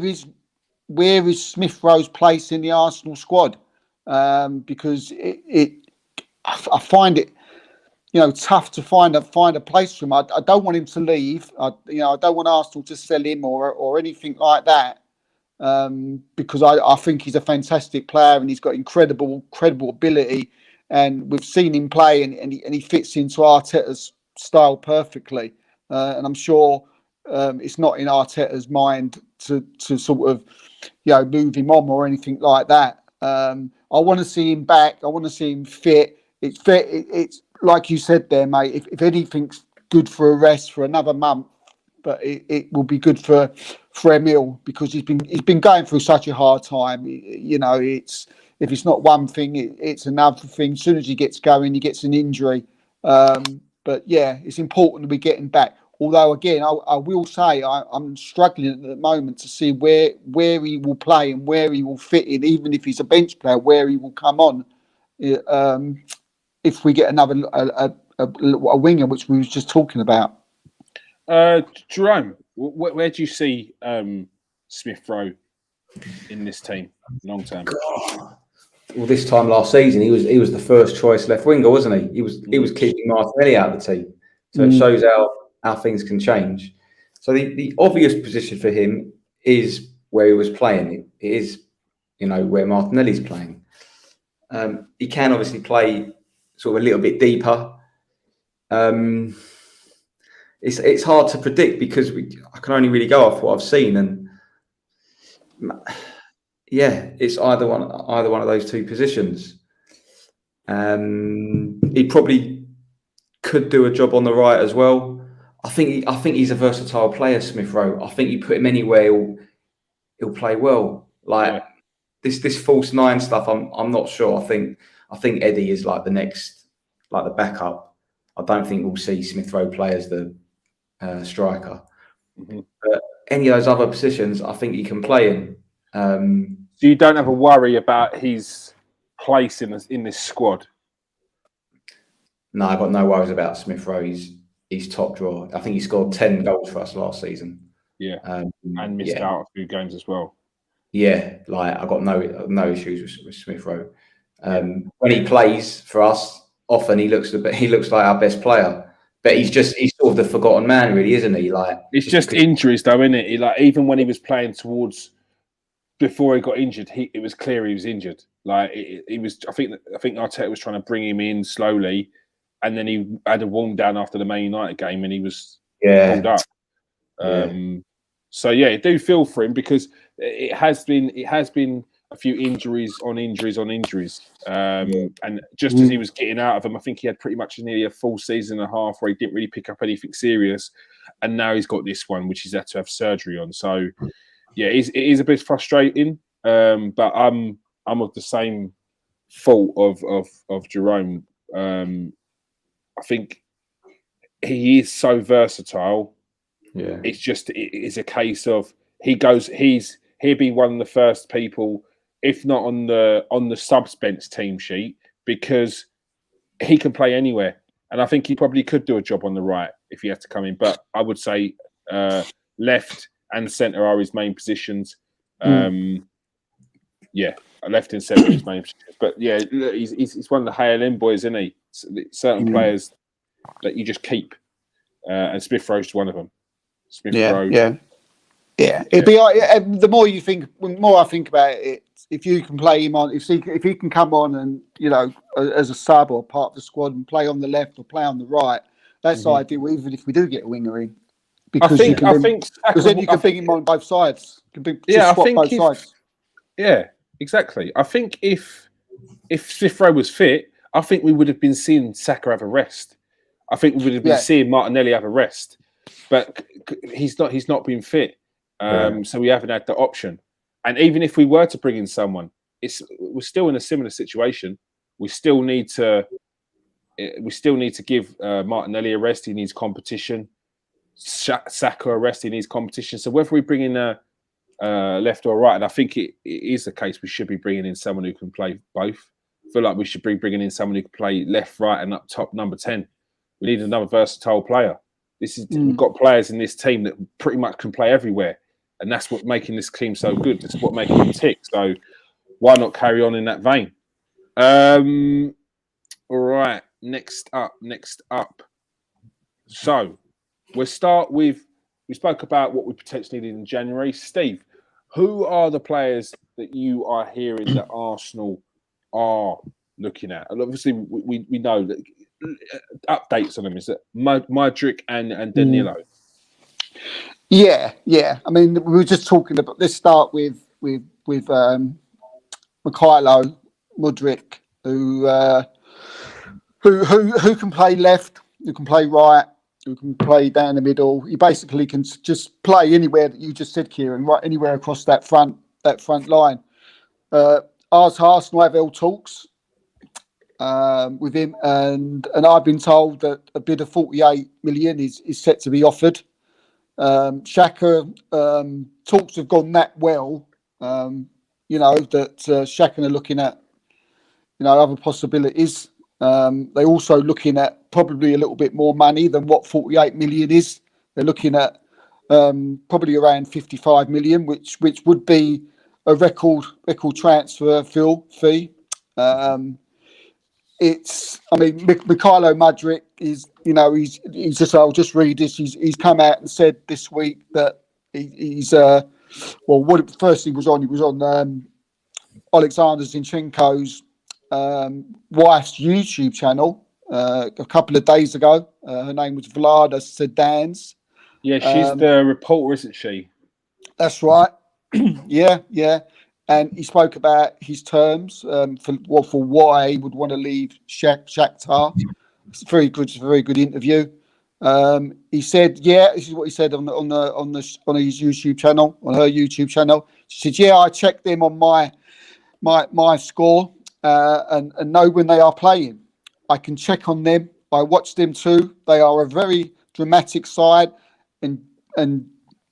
is Smith Rowe's place in the Arsenal squad? Because I find it, tough to find a place for him. I don't want him to leave. I don't want Arsenal to sell him or anything like that. Because I think he's a fantastic player and he's got incredible ability. And we've seen him play, and he fits into Arteta's style perfectly. And I'm sure it's not in Arteta's mind to sort of, move him on or anything like that. I want to see him back. I want to see him fit. It's like you said there, mate. If anything's good for a rest for another month, but it will be good for Emil, because he's been going through such a hard time. If it's not one thing, it's another thing. As soon as he gets going, he gets an injury. But yeah, it's important that we get him back. Although, again, I will say I'm struggling at the moment to see where he will play and where he will fit in, even if he's a bench player, where he will come on. If we get another a winger, which we was just talking about. Jerome, where do you see Smith Rowe in this team long term? Well, this time last season, he was the first choice left winger, wasn't he? He was keeping Martinelli out of the team, so it shows how things can change. So the obvious position for him is where he was playing. It is, where Martinelli's playing. He can obviously play sort of a little bit deeper. It's hard to predict because I can only really go off what I've seen, and yeah, it's either one of those two positions. He probably could do a job on the right as well. I think he's a versatile player, Smith Rowe. I think you put him anywhere, he'll play well. This false 9 stuff, I'm not sure. I think Eddie is like the next, like the backup. I don't think we'll see Smith Rowe play as the striker. Mm-hmm. But any of those other positions, I think he can play in. So you don't have a worry about his place in this squad? No, I've got no worries about Smith Rowe. He's top drawer. I think he scored 10 goals for us last season. Yeah, and missed out a few games as well. Yeah, I got no issues with Smith Rowe. When he plays for us, often he looks like our best player. But he's sort of the forgotten man, really, isn't he? It's just injuries, though, isn't it? Even when he was playing before he got injured, it was clear he was injured. He was. I think Arteta was trying to bring him in slowly, and then he had a warm down after the Man United game, and he was pulled up. So yeah, I do feel for him because it has been a few injuries on injuries. And just as he was getting out of them, I think he had pretty much nearly a full season and a half where he didn't really pick up anything serious. And now he's got this one, which he's had to have surgery on. So, yeah, it is a bit frustrating. But I'm of the same fault of Jerome. I think he is so versatile. Yeah, it's a case of he'll be one of the first people, if not on the subs bench team sheet, because he can play anywhere. And I think he probably could do a job on the right if he had to come in. But I would say left and centre are his main positions. Yeah, left and centre are his main positions. But yeah, look, he's one of the HLM boys, isn't he? Certain players that you just keep, and Smith Rowe's one of them. Smith Rowe. Yeah. It'd be the more you think, the more I think about it. If you can play him on, if he can come on and as a sub or part of the squad and play on the left or play on the right, that's ideal. Even if we do get a winger in, because then you can bring him on both sides. Both sides. Yeah, exactly. I think if Smith Rowe was fit, I think we would have been seeing Saka have a rest. I think we would have been seeing Martinelli have a rest, but he's not been fit, so we haven't had the option. And even if we were to bring in someone, we're still in a similar situation. We still need to give Martinelli a rest. He needs competition. Saka a rest. He needs competition. So whether we bring in a left or right, and I think it is the case, we should be bringing in someone who can play both. I feel like we should be bringing in someone who can play left, right, and up top, number 10. We need another versatile player. We've got players in this team that pretty much can play everywhere. And that's what making this team so good. That's what making them tick. So why not carry on in that vein? All right. Next up. So we'll start with, we spoke about what we potentially need in January. Steve, who are the players that you are hearing that Arsenal are looking at? And obviously, we know that updates on them is that Mudryk and Danilo. Yeah. I mean, we were just talking about. Let's start with Mykhailo Mudryk, who can play left, who can play right, who can play down the middle. He basically can just play anywhere that you just said, Kieran, right, anywhere across that front line. Arsenal have held talks with him, and I've been told that a bid of 48 million is set to be offered. Xhaka, talks have gone that well, that Xhaka are looking at, other possibilities. They're also looking at probably a little bit more money than what 48 million is. They're looking at probably around 55 million, which would be a record transfer fee. Mykhailo Mudryk is, he's just, I'll just read this. He's come out and said this week that he's first he was on Alexander Zinchenko's wife's YouTube channel a couple of days ago. Her name was Vlada Sedans. Yeah, she's the reporter, isn't she? That's right. Yeah. And he spoke about his terms for why he would want to leave Shakhtar. It's a very good interview. He said, this is what he said on his YouTube channel, on her YouTube channel. She said, I check them on my score and know when they are playing. I can check on them. I watch them too. They are a very dramatic side and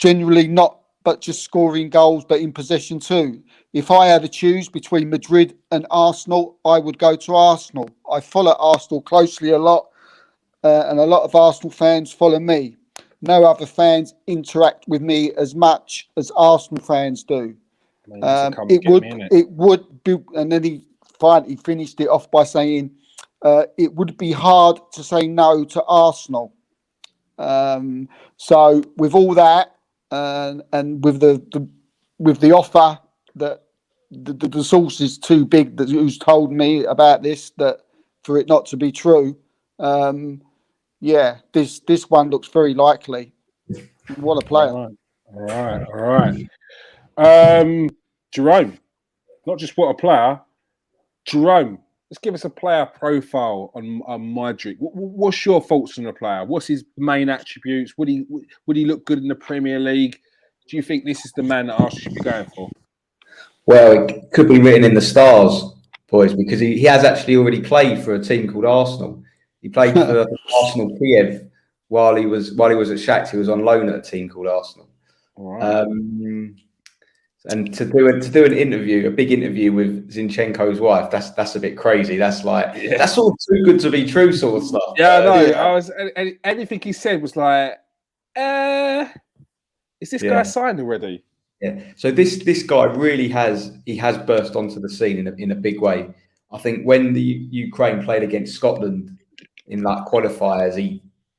generally not but just scoring goals, but in possession too. If I had to choose between Madrid and Arsenal, I would go to Arsenal. I follow Arsenal closely a lot, and a lot of Arsenal fans follow me. No other fans interact with me as much as Arsenal fans do. It would be, and then he finished it off by saying, it would be hard to say no to Arsenal. So with all that, and with the offer that the source is too big that who's told me about this, that for it not to be true, this one looks very likely. What a player! All right. Jerome, not just what a player. Jerome, let's give us a player profile on Mudryk. What's your thoughts on the player? What's his main attributes? Would he look good in the Premier League? Do you think this is the man that Arsenal should be going for? Well, it could be written in the stars, boys, because he has actually already played for a team called Arsenal. He played for Arsenal Kiev while he was at Shakhtar. He was on loan at a team called Arsenal. All right. And to do an interview, a big interview with Zinchenko's wife, that's a bit crazy. That's that's all too good to be true sort of stuff. Yeah, I know. Anything he said was like, Is this guy signed already? Yeah. So this guy really has has burst Yeah. So this guy really has burst onto the scene in a big way. I think when the Ukraine played against Scotland in like qualifiers,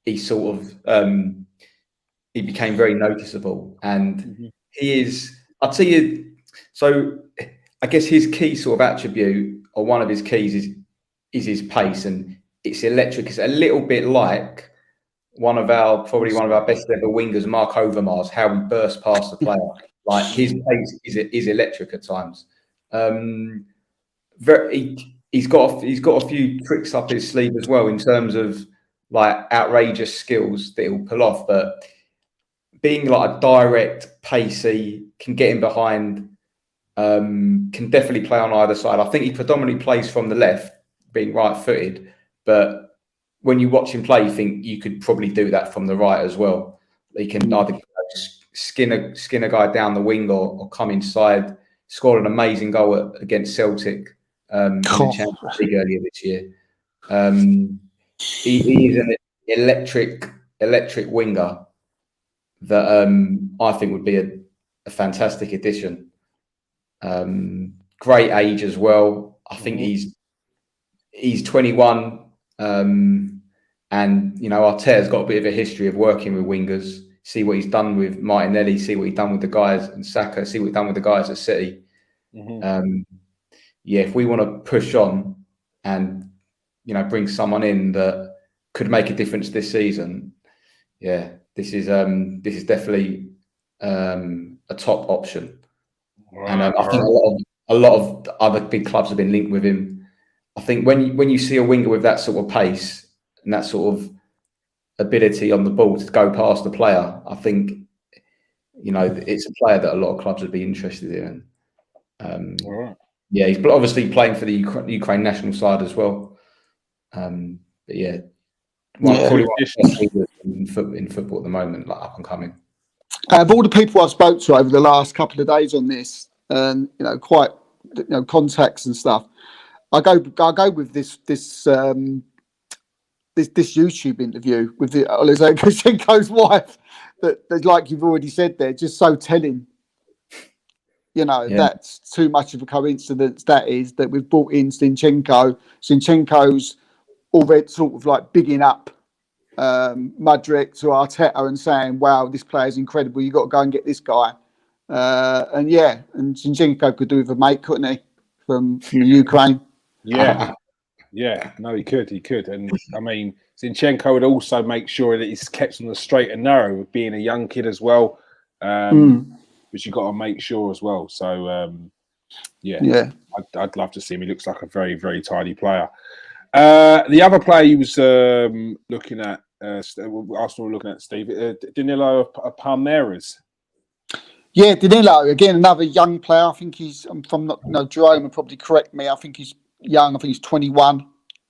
he sort of he became very noticeable, and he is. I'll tell you. So I guess his key sort of attribute, or one of his keys, is his pace, and it's electric. It's a little bit like probably one of our best ever wingers, Mark Overmars, how he bursts past the player. Like his pace is electric at times. He's got a few tricks up his sleeve as well in terms of like outrageous skills that he'll pull off. But being like a direct, pacey, can get in behind, can definitely play on either side. I think he predominantly plays from the left, being right-footed. But when you watch him play, you think you could probably do that from the right as well. He can either skin a guy down the wing or come inside. Scored an amazing goal against Celtic in the Champions League earlier this year. He is an electric winger that I think would be a fantastic addition. Great age as well. I think he's 21, and Arteta's got a bit of a history of working with wingers. See what he's done with Martinelli. See what he's done with the guys and Saka. See what he's done with the guys at City. If we want to push on and bring someone in that could make a difference this season, this is definitely a top option. And I think a lot of other big clubs have been linked with him. I think when you see a winger with that sort of pace and that sort of ability on the ball to go past the player, I think it's a player that a lot of clubs would be interested in. He's obviously playing for the Ukraine national side as well. Probably one of the best in football at the moment, like up and coming. Of all the people I've spoke to over the last couple of days on this, and quite contacts and stuff, I go with this YouTube interview with the Alexander Zinchenko's wife. That, like you've already said, there, just so telling. That's too much of a coincidence. That is that we've brought in Zinchenko. Zinchenko's already sort of like bigging up Mudryk to Arteta and saying, "Wow, this player's incredible. You got to go and get this guy." And Zinchenko could do with a mate, couldn't he, from the Ukraine? No, he could. And I mean, Zinchenko would also make sure that he's kept on the straight and narrow, with being a young kid as well, which you've got to make sure as well. So, I'd love to see him. He looks like a very, very tidy player. The other player he was looking at, Arsenal were looking at, Steve, Danilo Palmeiras. Yeah, Danilo, again, another young player. I think he's, Jerome will probably correct me. I think he's young. I think he's 21.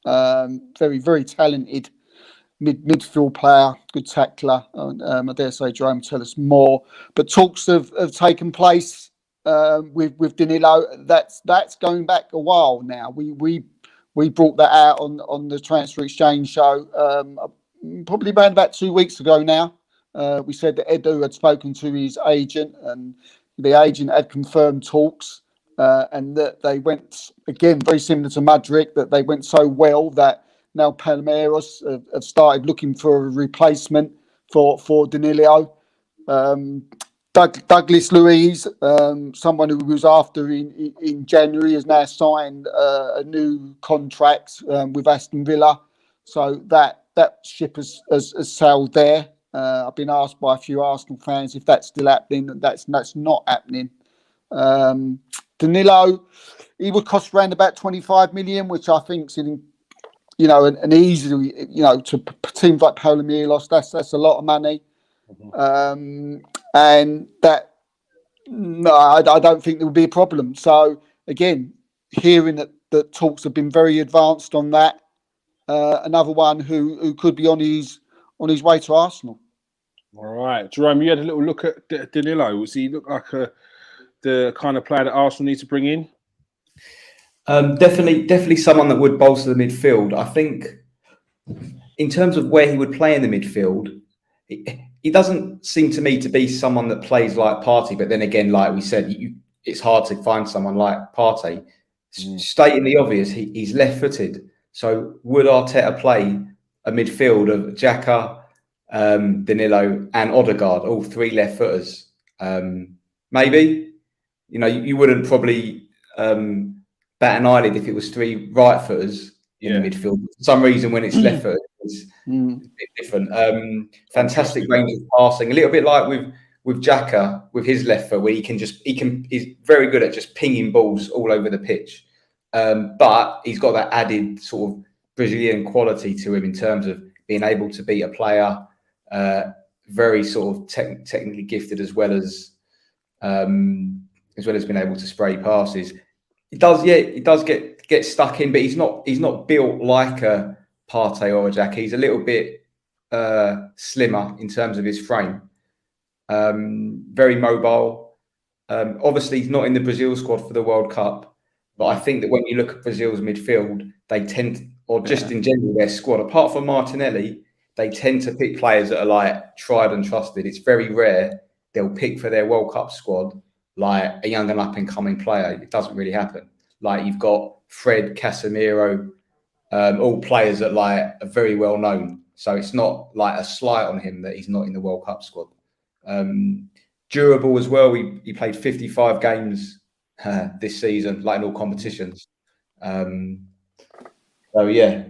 Very, very talented midfield player, good tackler. I dare say Jerome will tell us more. But talks have taken place with Danilo. That's going back a while now. We brought that out on the Transfer Exchange show probably around about 2 weeks ago now. We said that Edu had spoken to his agent, and the agent had confirmed talks, and that they went, again, very similar to Mudryk, that they went so well that now Palmeiras have started looking for a replacement for Danilo. Douglas Luiz, someone who was after in January, has now signed a new contract with Aston Villa. So that ship has sailed there. I've been asked by a few Arsenal fans if that's still happening. That's not happening. Danilo, he would cost around about 25 million, which I think is an easily, to teams like Palmeiras, that's a lot of money. And that, no, I don't think there will be a problem. So again, hearing that talks have been very advanced on that. Another one who could be on his way to Arsenal. All right, Jerome, you had a little look at Danilo. Does he look like the kind of player that Arsenal needs to bring in? Definitely someone that would bolster the midfield. I think in terms of where he would play in the midfield, he doesn't seem to me to be someone that plays like Partey. But then again, like we said, it's hard to find someone like Partey. Stating the obvious, he's left-footed. So would Arteta play a midfield of Xhaka, Danilo, and Odegaard, all 3 left-footers? Maybe. You wouldn't probably bat an eyelid if it was 3 right-footers in the midfield. For some reason, when it's left-footed, it's a bit different. Fantastic range of passing, a little bit like with Xhaka, with his left foot, where he's very good at just pinging balls all over the pitch. But he's got that added sort of Brazilian quality to him in terms of being able to beat a player, very sort of technically gifted, as well as being able to spray passes. He does get stuck in, but he's not built like a Partey or a Xhaka. He's a little bit slimmer in terms of his frame. Very mobile. Obviously, he's not in the Brazil squad for the World Cup, but I think that when you look at Brazil's midfield, they tend, or just in general their squad, apart from Martinelli, they tend to pick players that are like tried and trusted. It's very rare they'll pick for their World Cup squad like a young and up-and-coming player. It doesn't really happen. Like you've got Fred, Casemiro, all players that like are very well known. So it's not like a slight on him that he's not in the World Cup squad. Durable as well. He played 55 games this season, like in all competitions. So yeah,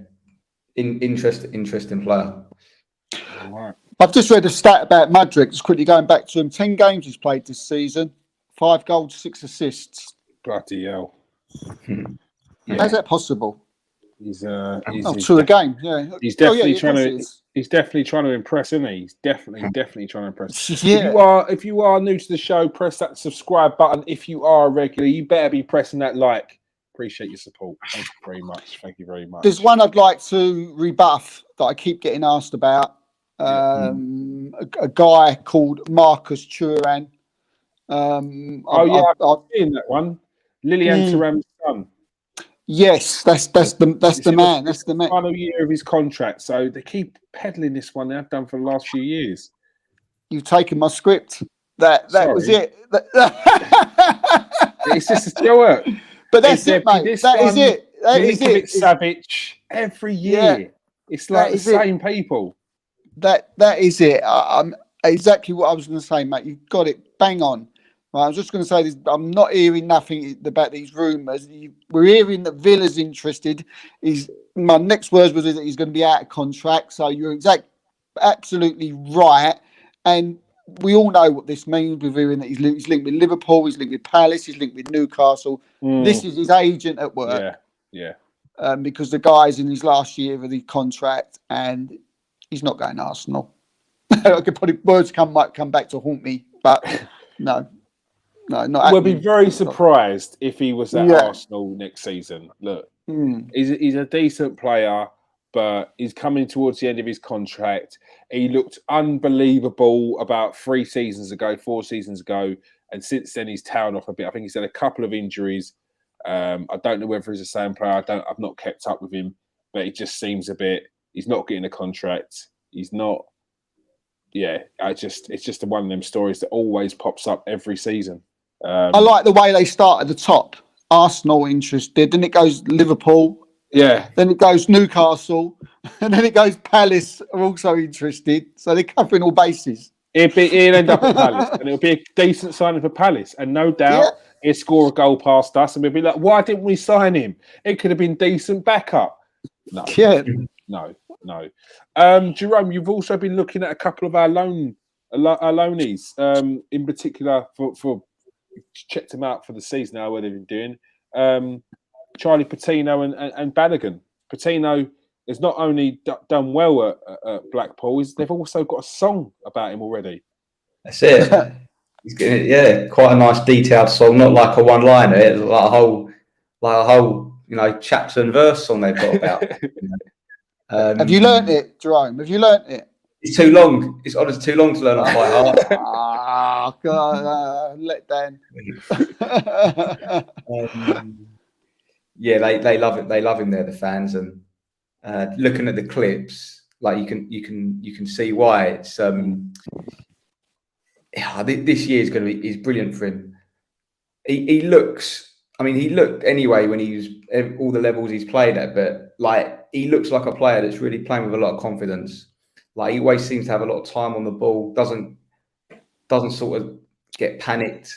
interesting player. All right. I've just read a stat about Madrid. Just quickly going back to him. 10 games he's played this season, 5 goals, 6 assists. Bloody hell. How's that possible? He's to a game. Yeah, he's definitely He's definitely trying to impress, isn't he? He's definitely trying to impress. Yeah. If you are new to the show, press that subscribe button. If you are a regular, you better be pressing that like. Appreciate your support. Thank you very much. Thank you very much. There's one I'd like to rebuff that I keep getting asked about. A guy called Marcus Thuram. I've seen that one. Lilian Thuram's son. Yes, that's the man. That's the man. Final year of his contract, so they keep peddling this one. They have done for the last few years. You've taken my script. That was it. It's just a joke. But that's it, mate. That is it. Savic every year. Yeah, it's like the same people. That is it. I'm exactly what I was going to say, mate. You've got it bang on. Right, I was just going to say this. I'm not hearing nothing about these rumours. We're hearing that Villa's interested. My next words was that he's going to be out of contract. So you're absolutely right. And we all know what this means. We're hearing that he's linked with Liverpool. He's linked with Palace. He's linked with Newcastle. This is his agent at work. Yeah. Because the guy's in his last year of the contract and he's not going to Arsenal. I could probably might come back to haunt me, but no. No, not. We'll be very surprised if he was at Arsenal next season. Look, he's a decent player, but he's coming towards the end of his contract. He looked unbelievable about 4 seasons ago, and since then he's tailed off a bit. I think he's had a couple of injuries. I don't know whether he's the same player. I've not kept up with him, but it just seems a bit. He's not getting a contract. He's not. Yeah, it's just one of them stories that always pops up every season. I like the way they start at the top. Arsenal interested, then it goes Liverpool. Yeah. Then it goes Newcastle, and then it goes Palace are also interested. So they're covering all bases. He'll end up at Palace, and it'll be a decent signing for Palace. And no doubt he'll score a goal past us, and we'll be like, why didn't we sign him? It could have been decent backup. No. Yeah. No. Jerome, you've also been looking at a couple of our loanees, in particular for checked them out for the season now, what they've been doing. Charlie Patino and Balogun. Patino has not only done well at Blackpool, they've also got a song about him already. That's it. He's getting, quite a nice detailed song, not like a one-liner. It's like a whole, chapter and verse song they've got about. Have you learnt it, Jerome? Have you learnt it? It's too long. It's honestly too long to learn off by heart. God, let down. They love it. They love him there, the fans. And looking at the clips, like you can see why it's this year is brilliant for him. He looks. I mean, he looked anyway when he was all the levels he's played at, but like he looks like a player that's really playing with a lot of confidence. Like he always seems to have a lot of time on the ball. Doesn't sort of get panicked.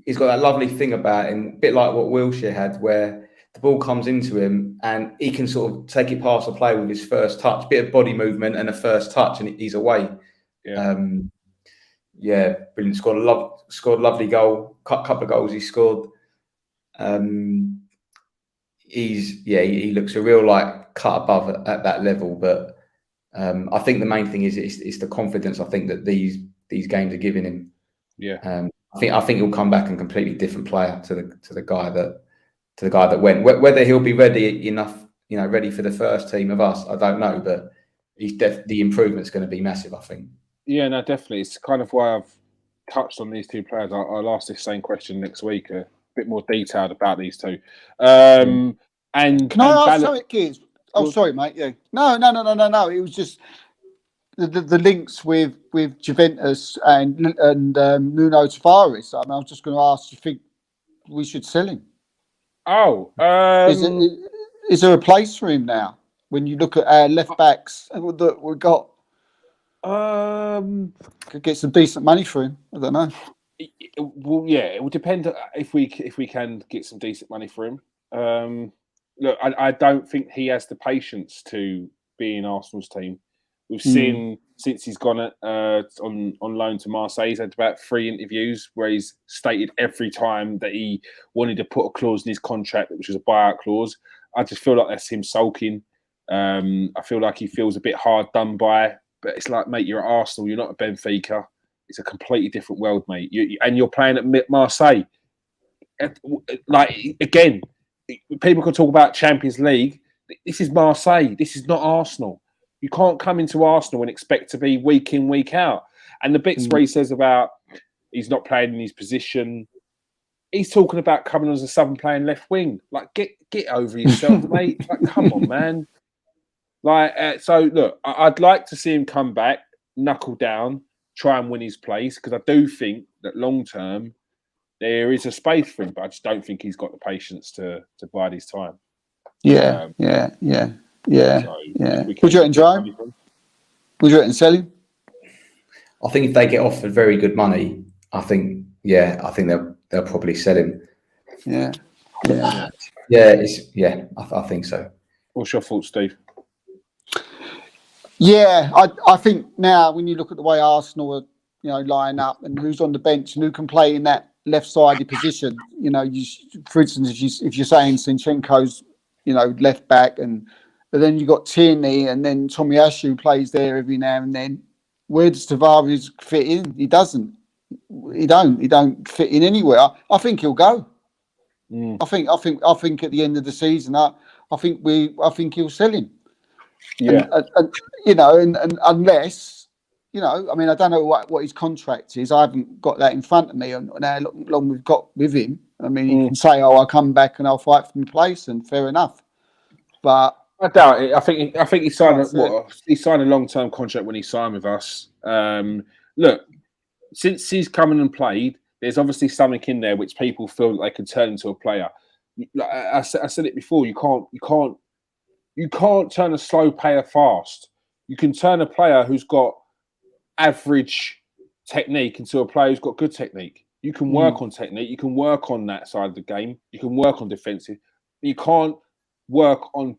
He's got that lovely thing about him, a bit like what Wilshere had, where the ball comes into him and he can sort of take it past the player with his first touch, bit of body movement and a first touch, and he's away. Yeah, brilliant. Scored a lovely goal. Couple of goals he scored. He looks a real like cut above at that level. But I think the main thing is it's the confidence I think that these games are giving him. Yeah. I think he'll come back a completely different player to the guy that went. Whether he'll be ready enough, ready for the first team of us, I don't know. But the improvement's going to be massive, I think. Yeah, no, definitely. It's kind of why I've touched on these two players. I'll ask this same question next week, a bit more detailed about these two. And can I ask something, kids? Oh, sorry, mate. Yeah, no. It was just the links with Juventus and Nuno Tavares. I mean, I was just going to ask, do you think we should sell him? Oh, is there a place for him now? When you look at our left backs that we've got. Could get some decent money for him. I don't know. Well, yeah, it will depend if we can get some decent money for him. Look, I don't think he has the patience to be in Arsenal's team. We've seen since he's gone on loan to Marseille, he's had about 3 interviews where he's stated every time that he wanted to put a clause in his contract, which was a buyout clause. I just feel like that's him sulking. I feel like he feels a bit hard done by. But it's like, mate, you're at Arsenal. You're not at Benfica. It's a completely different world, mate. You're playing at Marseille. Like, again, people can talk about Champions League. This is Marseille. This is not Arsenal. You can't come into Arsenal and expect to be week in, week out. And the bits where he says about he's not playing in his position, he's talking about coming as a Southern playing left wing. Like, get over yourself, mate. Like, come on, man. Like, so look, I'd like to see him come back, knuckle down, try and win his place, because I do think that long term there is a space for him, but I just don't think he's got the patience to bide his time. Yeah. So would you enjoy him? Would you sell him? I think if they get offered very good money, I think they'll probably sell him. I think so. What's your thoughts, Steve? Yeah, I think now when you look at the way Arsenal are, line up and who's on the bench and who can play in that left-sided position, for instance, if you're saying Zinchenko's, left back, but then you got Tierney and then Tomiyasu plays there every now and then. Where does Tavares fit in? He doesn't. He don't fit in anywhere. I think he'll go. I think at the end of the season, I think he'll sell him. Yeah, and unless, I mean, I don't know what his contract is. I haven't got that in front of me on how long we've got with him. I mean, he can say, "Oh, I'll come back and I'll fight for my place," and fair enough. But I doubt it. I think he signed a long-term contract when he signed with us. Look, since he's come in and played, there's obviously something in there which people feel that they can turn into a player. Like I said it before, you can't turn a slow player fast. You can turn a player who's got average technique into a player who's got good technique. You can work on technique. You can work on that side of the game. You can work on defensive. You can't work on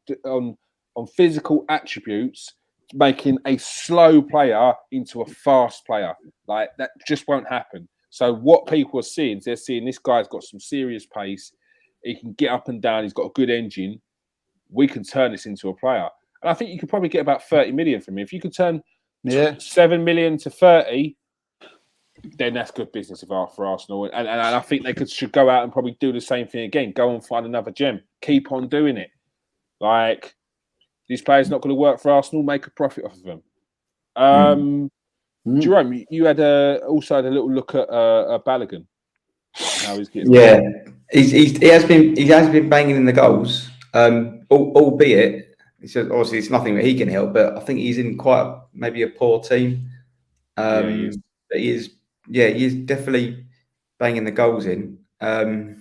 physical attributes, making a slow player into a fast player. Like, that just won't happen. So what people are seeing is they're seeing this guy's got some serious pace. He can get up and down. He's got a good engine. We can turn this into a player. And I think you could probably get about 30 million from him. If you could turn 7 million to 30, then that's good business for Arsenal. And I think they should go out and probably do the same thing again. Go and find another gem. Keep on doing it. Like, these players not going to work for Arsenal, make a profit off of them. Jerome, you had also had a little look at Balogun. How he's getting he has been banging in the goals, albeit It's just, obviously it's nothing that he can help, but I think he's in maybe a poor team. He is. But he is definitely banging the goals in. It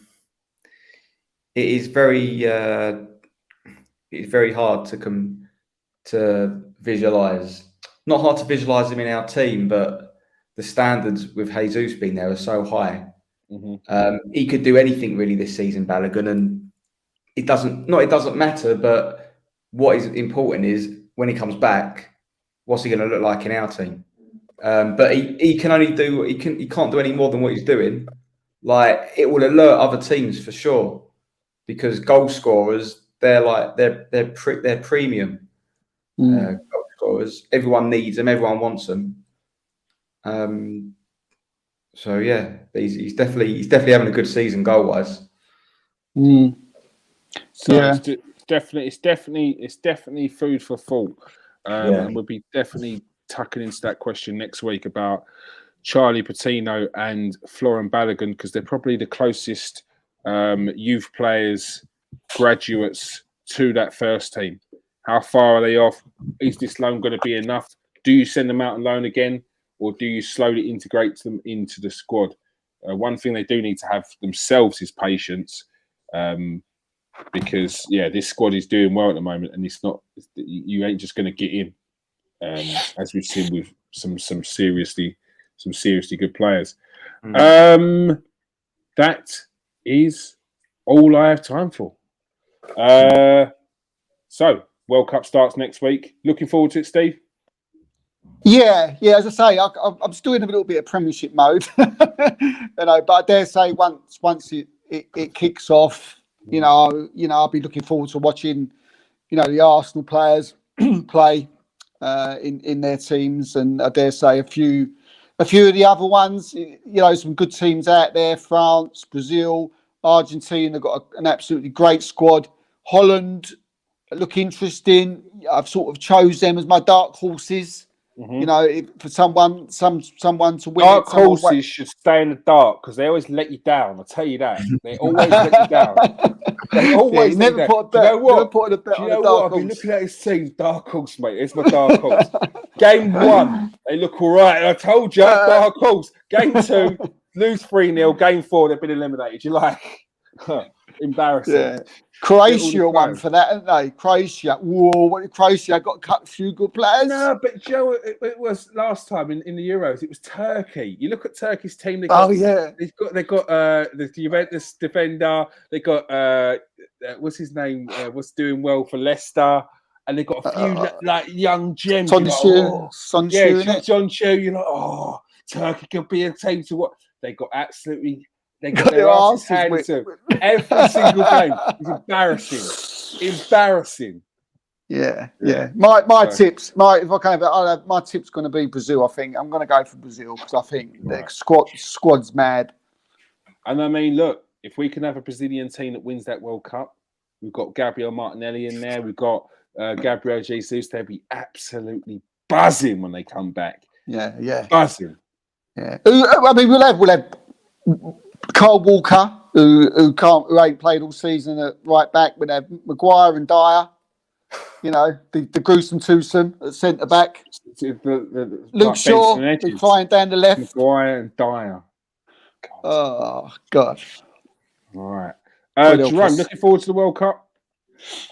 is very hard to visualize. Not hard to visualize him in our team, but the standards with Jesus being there are so high. Mm-hmm. He could do anything really this season, Balogun, and it doesn't matter. But what is important is when he comes back, what's he going to look like in our team? But he can only do he can't do any more than what he's doing. Like, it will alert other teams for sure, because goal scorers, they're premium goal scorers. Everyone needs them. Everyone wants them. So yeah, he's definitely having a good season goal wise. So it's definitely food for thought, and we'll be definitely tucking into that question next week about Charlie Patino and Florian Balogun, because they're probably the closest youth players, graduates to that first team. How far are they off? Is this loan going to be enough? Do you send them out on loan again, or do you slowly integrate them into the squad? One thing they do need to have themselves is patience, because this squad is doing well at the moment, and it's not, you ain't just going to get in, as we've seen with some seriously good players. That is all I have time for. So World Cup starts next week. Looking forward to it, Steve. Yeah. As I say, I'm still in a little bit of Premiership mode, but I dare say once it kicks off, I'll be looking forward to watching, the Arsenal players play in their teams, and I dare say a few of the other ones. Some good teams out there: France, Brazil, Argentina. They've got an absolutely great squad. Holland look interesting. I've sort of chose them as my dark horses. For someone to win. Dark horses should stay in the dark, because they always let you down. I'll tell you that. They always let you down. They always never put a bet. You know what? Never put a bet on a dark I've been horse. looking at his team. Dark horse, mate. It's my dark horse. Game 1, they look all right. I told you, dark horse. Game 2, lose 3-0. Game 4, they've been eliminated. You're like, embarrassing. Yeah. Croatia won for that, haven't they? Croatia. Whoa, Croatia got to cut a few good players. No, but Joe, it was last time in the Euros. It was Turkey. You look at Turkey's team. They've got the Juventus defender. They got what's his name? What's doing well for Leicester? And they got a few young gems. John Chu. You're like, Turkey could be a team to what? They got absolutely. They got their asses handed to them every single game. It's embarrassing. Yeah. My tips. My tip's going to be Brazil. I think I'm going to go for Brazil, because I think the squad's mad. And I mean, look, if we can have a Brazilian team that wins that World Cup, we've got Gabriel Martinelli in there. We've got Gabriel Jesus. They'll be absolutely buzzing when they come back. Yeah. Buzzing. Yeah. I mean, we'll have Kyle Walker, who ain't played all season at right back. We'll have Maguire and Dyer. The gruesome twosome at centre back. Luke Shaw flying down the left. Maguire and Dyer. God. Oh God! All right, Jerome. Looking forward to the World Cup.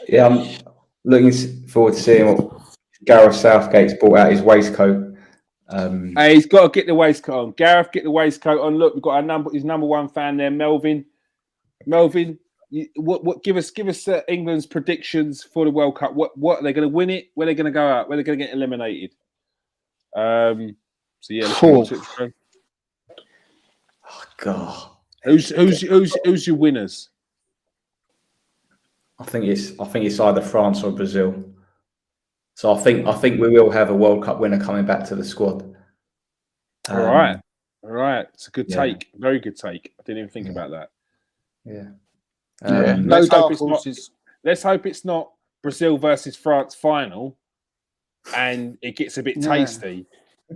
Yeah, I'm looking forward to seeing what Gareth Southgate's brought out his waistcoat. Hey, he's got to get the waistcoat on. Gareth, get the waistcoat on. Look, we've got his number one fan there, Melvin. Melvin, what? Give us England's predictions for the World Cup. What are they going to win it? Where are they going to go out? Where are they going to get eliminated? Oh God, who's your winners? I think it's either France or Brazil. So I think we will have a World Cup winner coming back to the squad. All right. It's a good take. Very good take. I didn't even think about that. Yeah. No dark horses. Let's hope it's not Brazil versus France final, and it gets a bit tasty.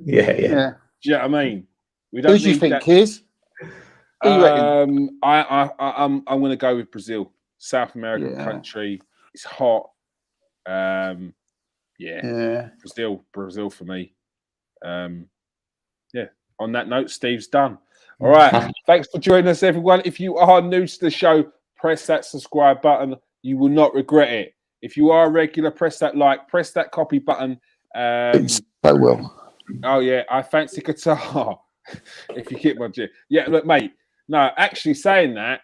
Yeah. Do you know what I mean? Who do you think, Kiz? I'm going to go with Brazil. South American country. It's hot. Yeah. Brazil for me. Yeah. On that note, Steve's done. All right. Thanks for joining us, everyone. If you are new to the show, press that subscribe button. You will not regret it. If you are a regular, press that like, press that copy button. I will. Oh yeah, I fancy Qatar. If you keep my yeah, look, mate. No, actually, saying that,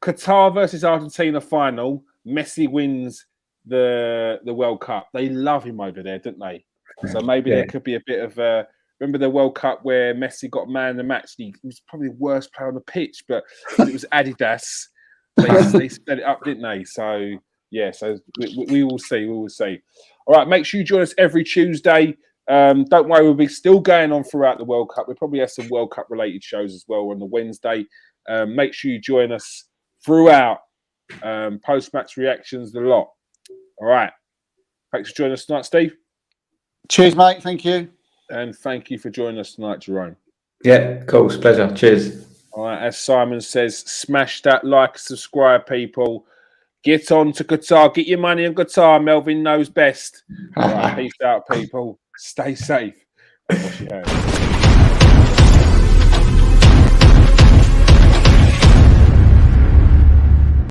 Qatar versus Argentina final, Messi wins the World Cup. They love him over there, don't they? So maybe there could be a bit of remember the World Cup where Messi got man of the match? He was probably the worst player on the pitch, but it was Adidas. They sped it up, didn't they? So yeah, so we will see. We will see. All right, make sure you join us every Tuesday. Don't worry, we'll be still going on throughout the World Cup. We'll probably have some World Cup related shows as well on the Wednesday. Make sure you join us throughout. Post-match reactions, the lot. All right. Thanks for joining us tonight, Steve. Cheers, mate. Thank you. And thank you for joining us tonight, Jerome. Yeah, cool. It's a pleasure. Cheers. All right. As Simon says, smash that like, subscribe, people. Get on to Qatar. Get your money on Qatar. Melvin knows best. All right. Peace out, people. Stay safe. Wash your hands.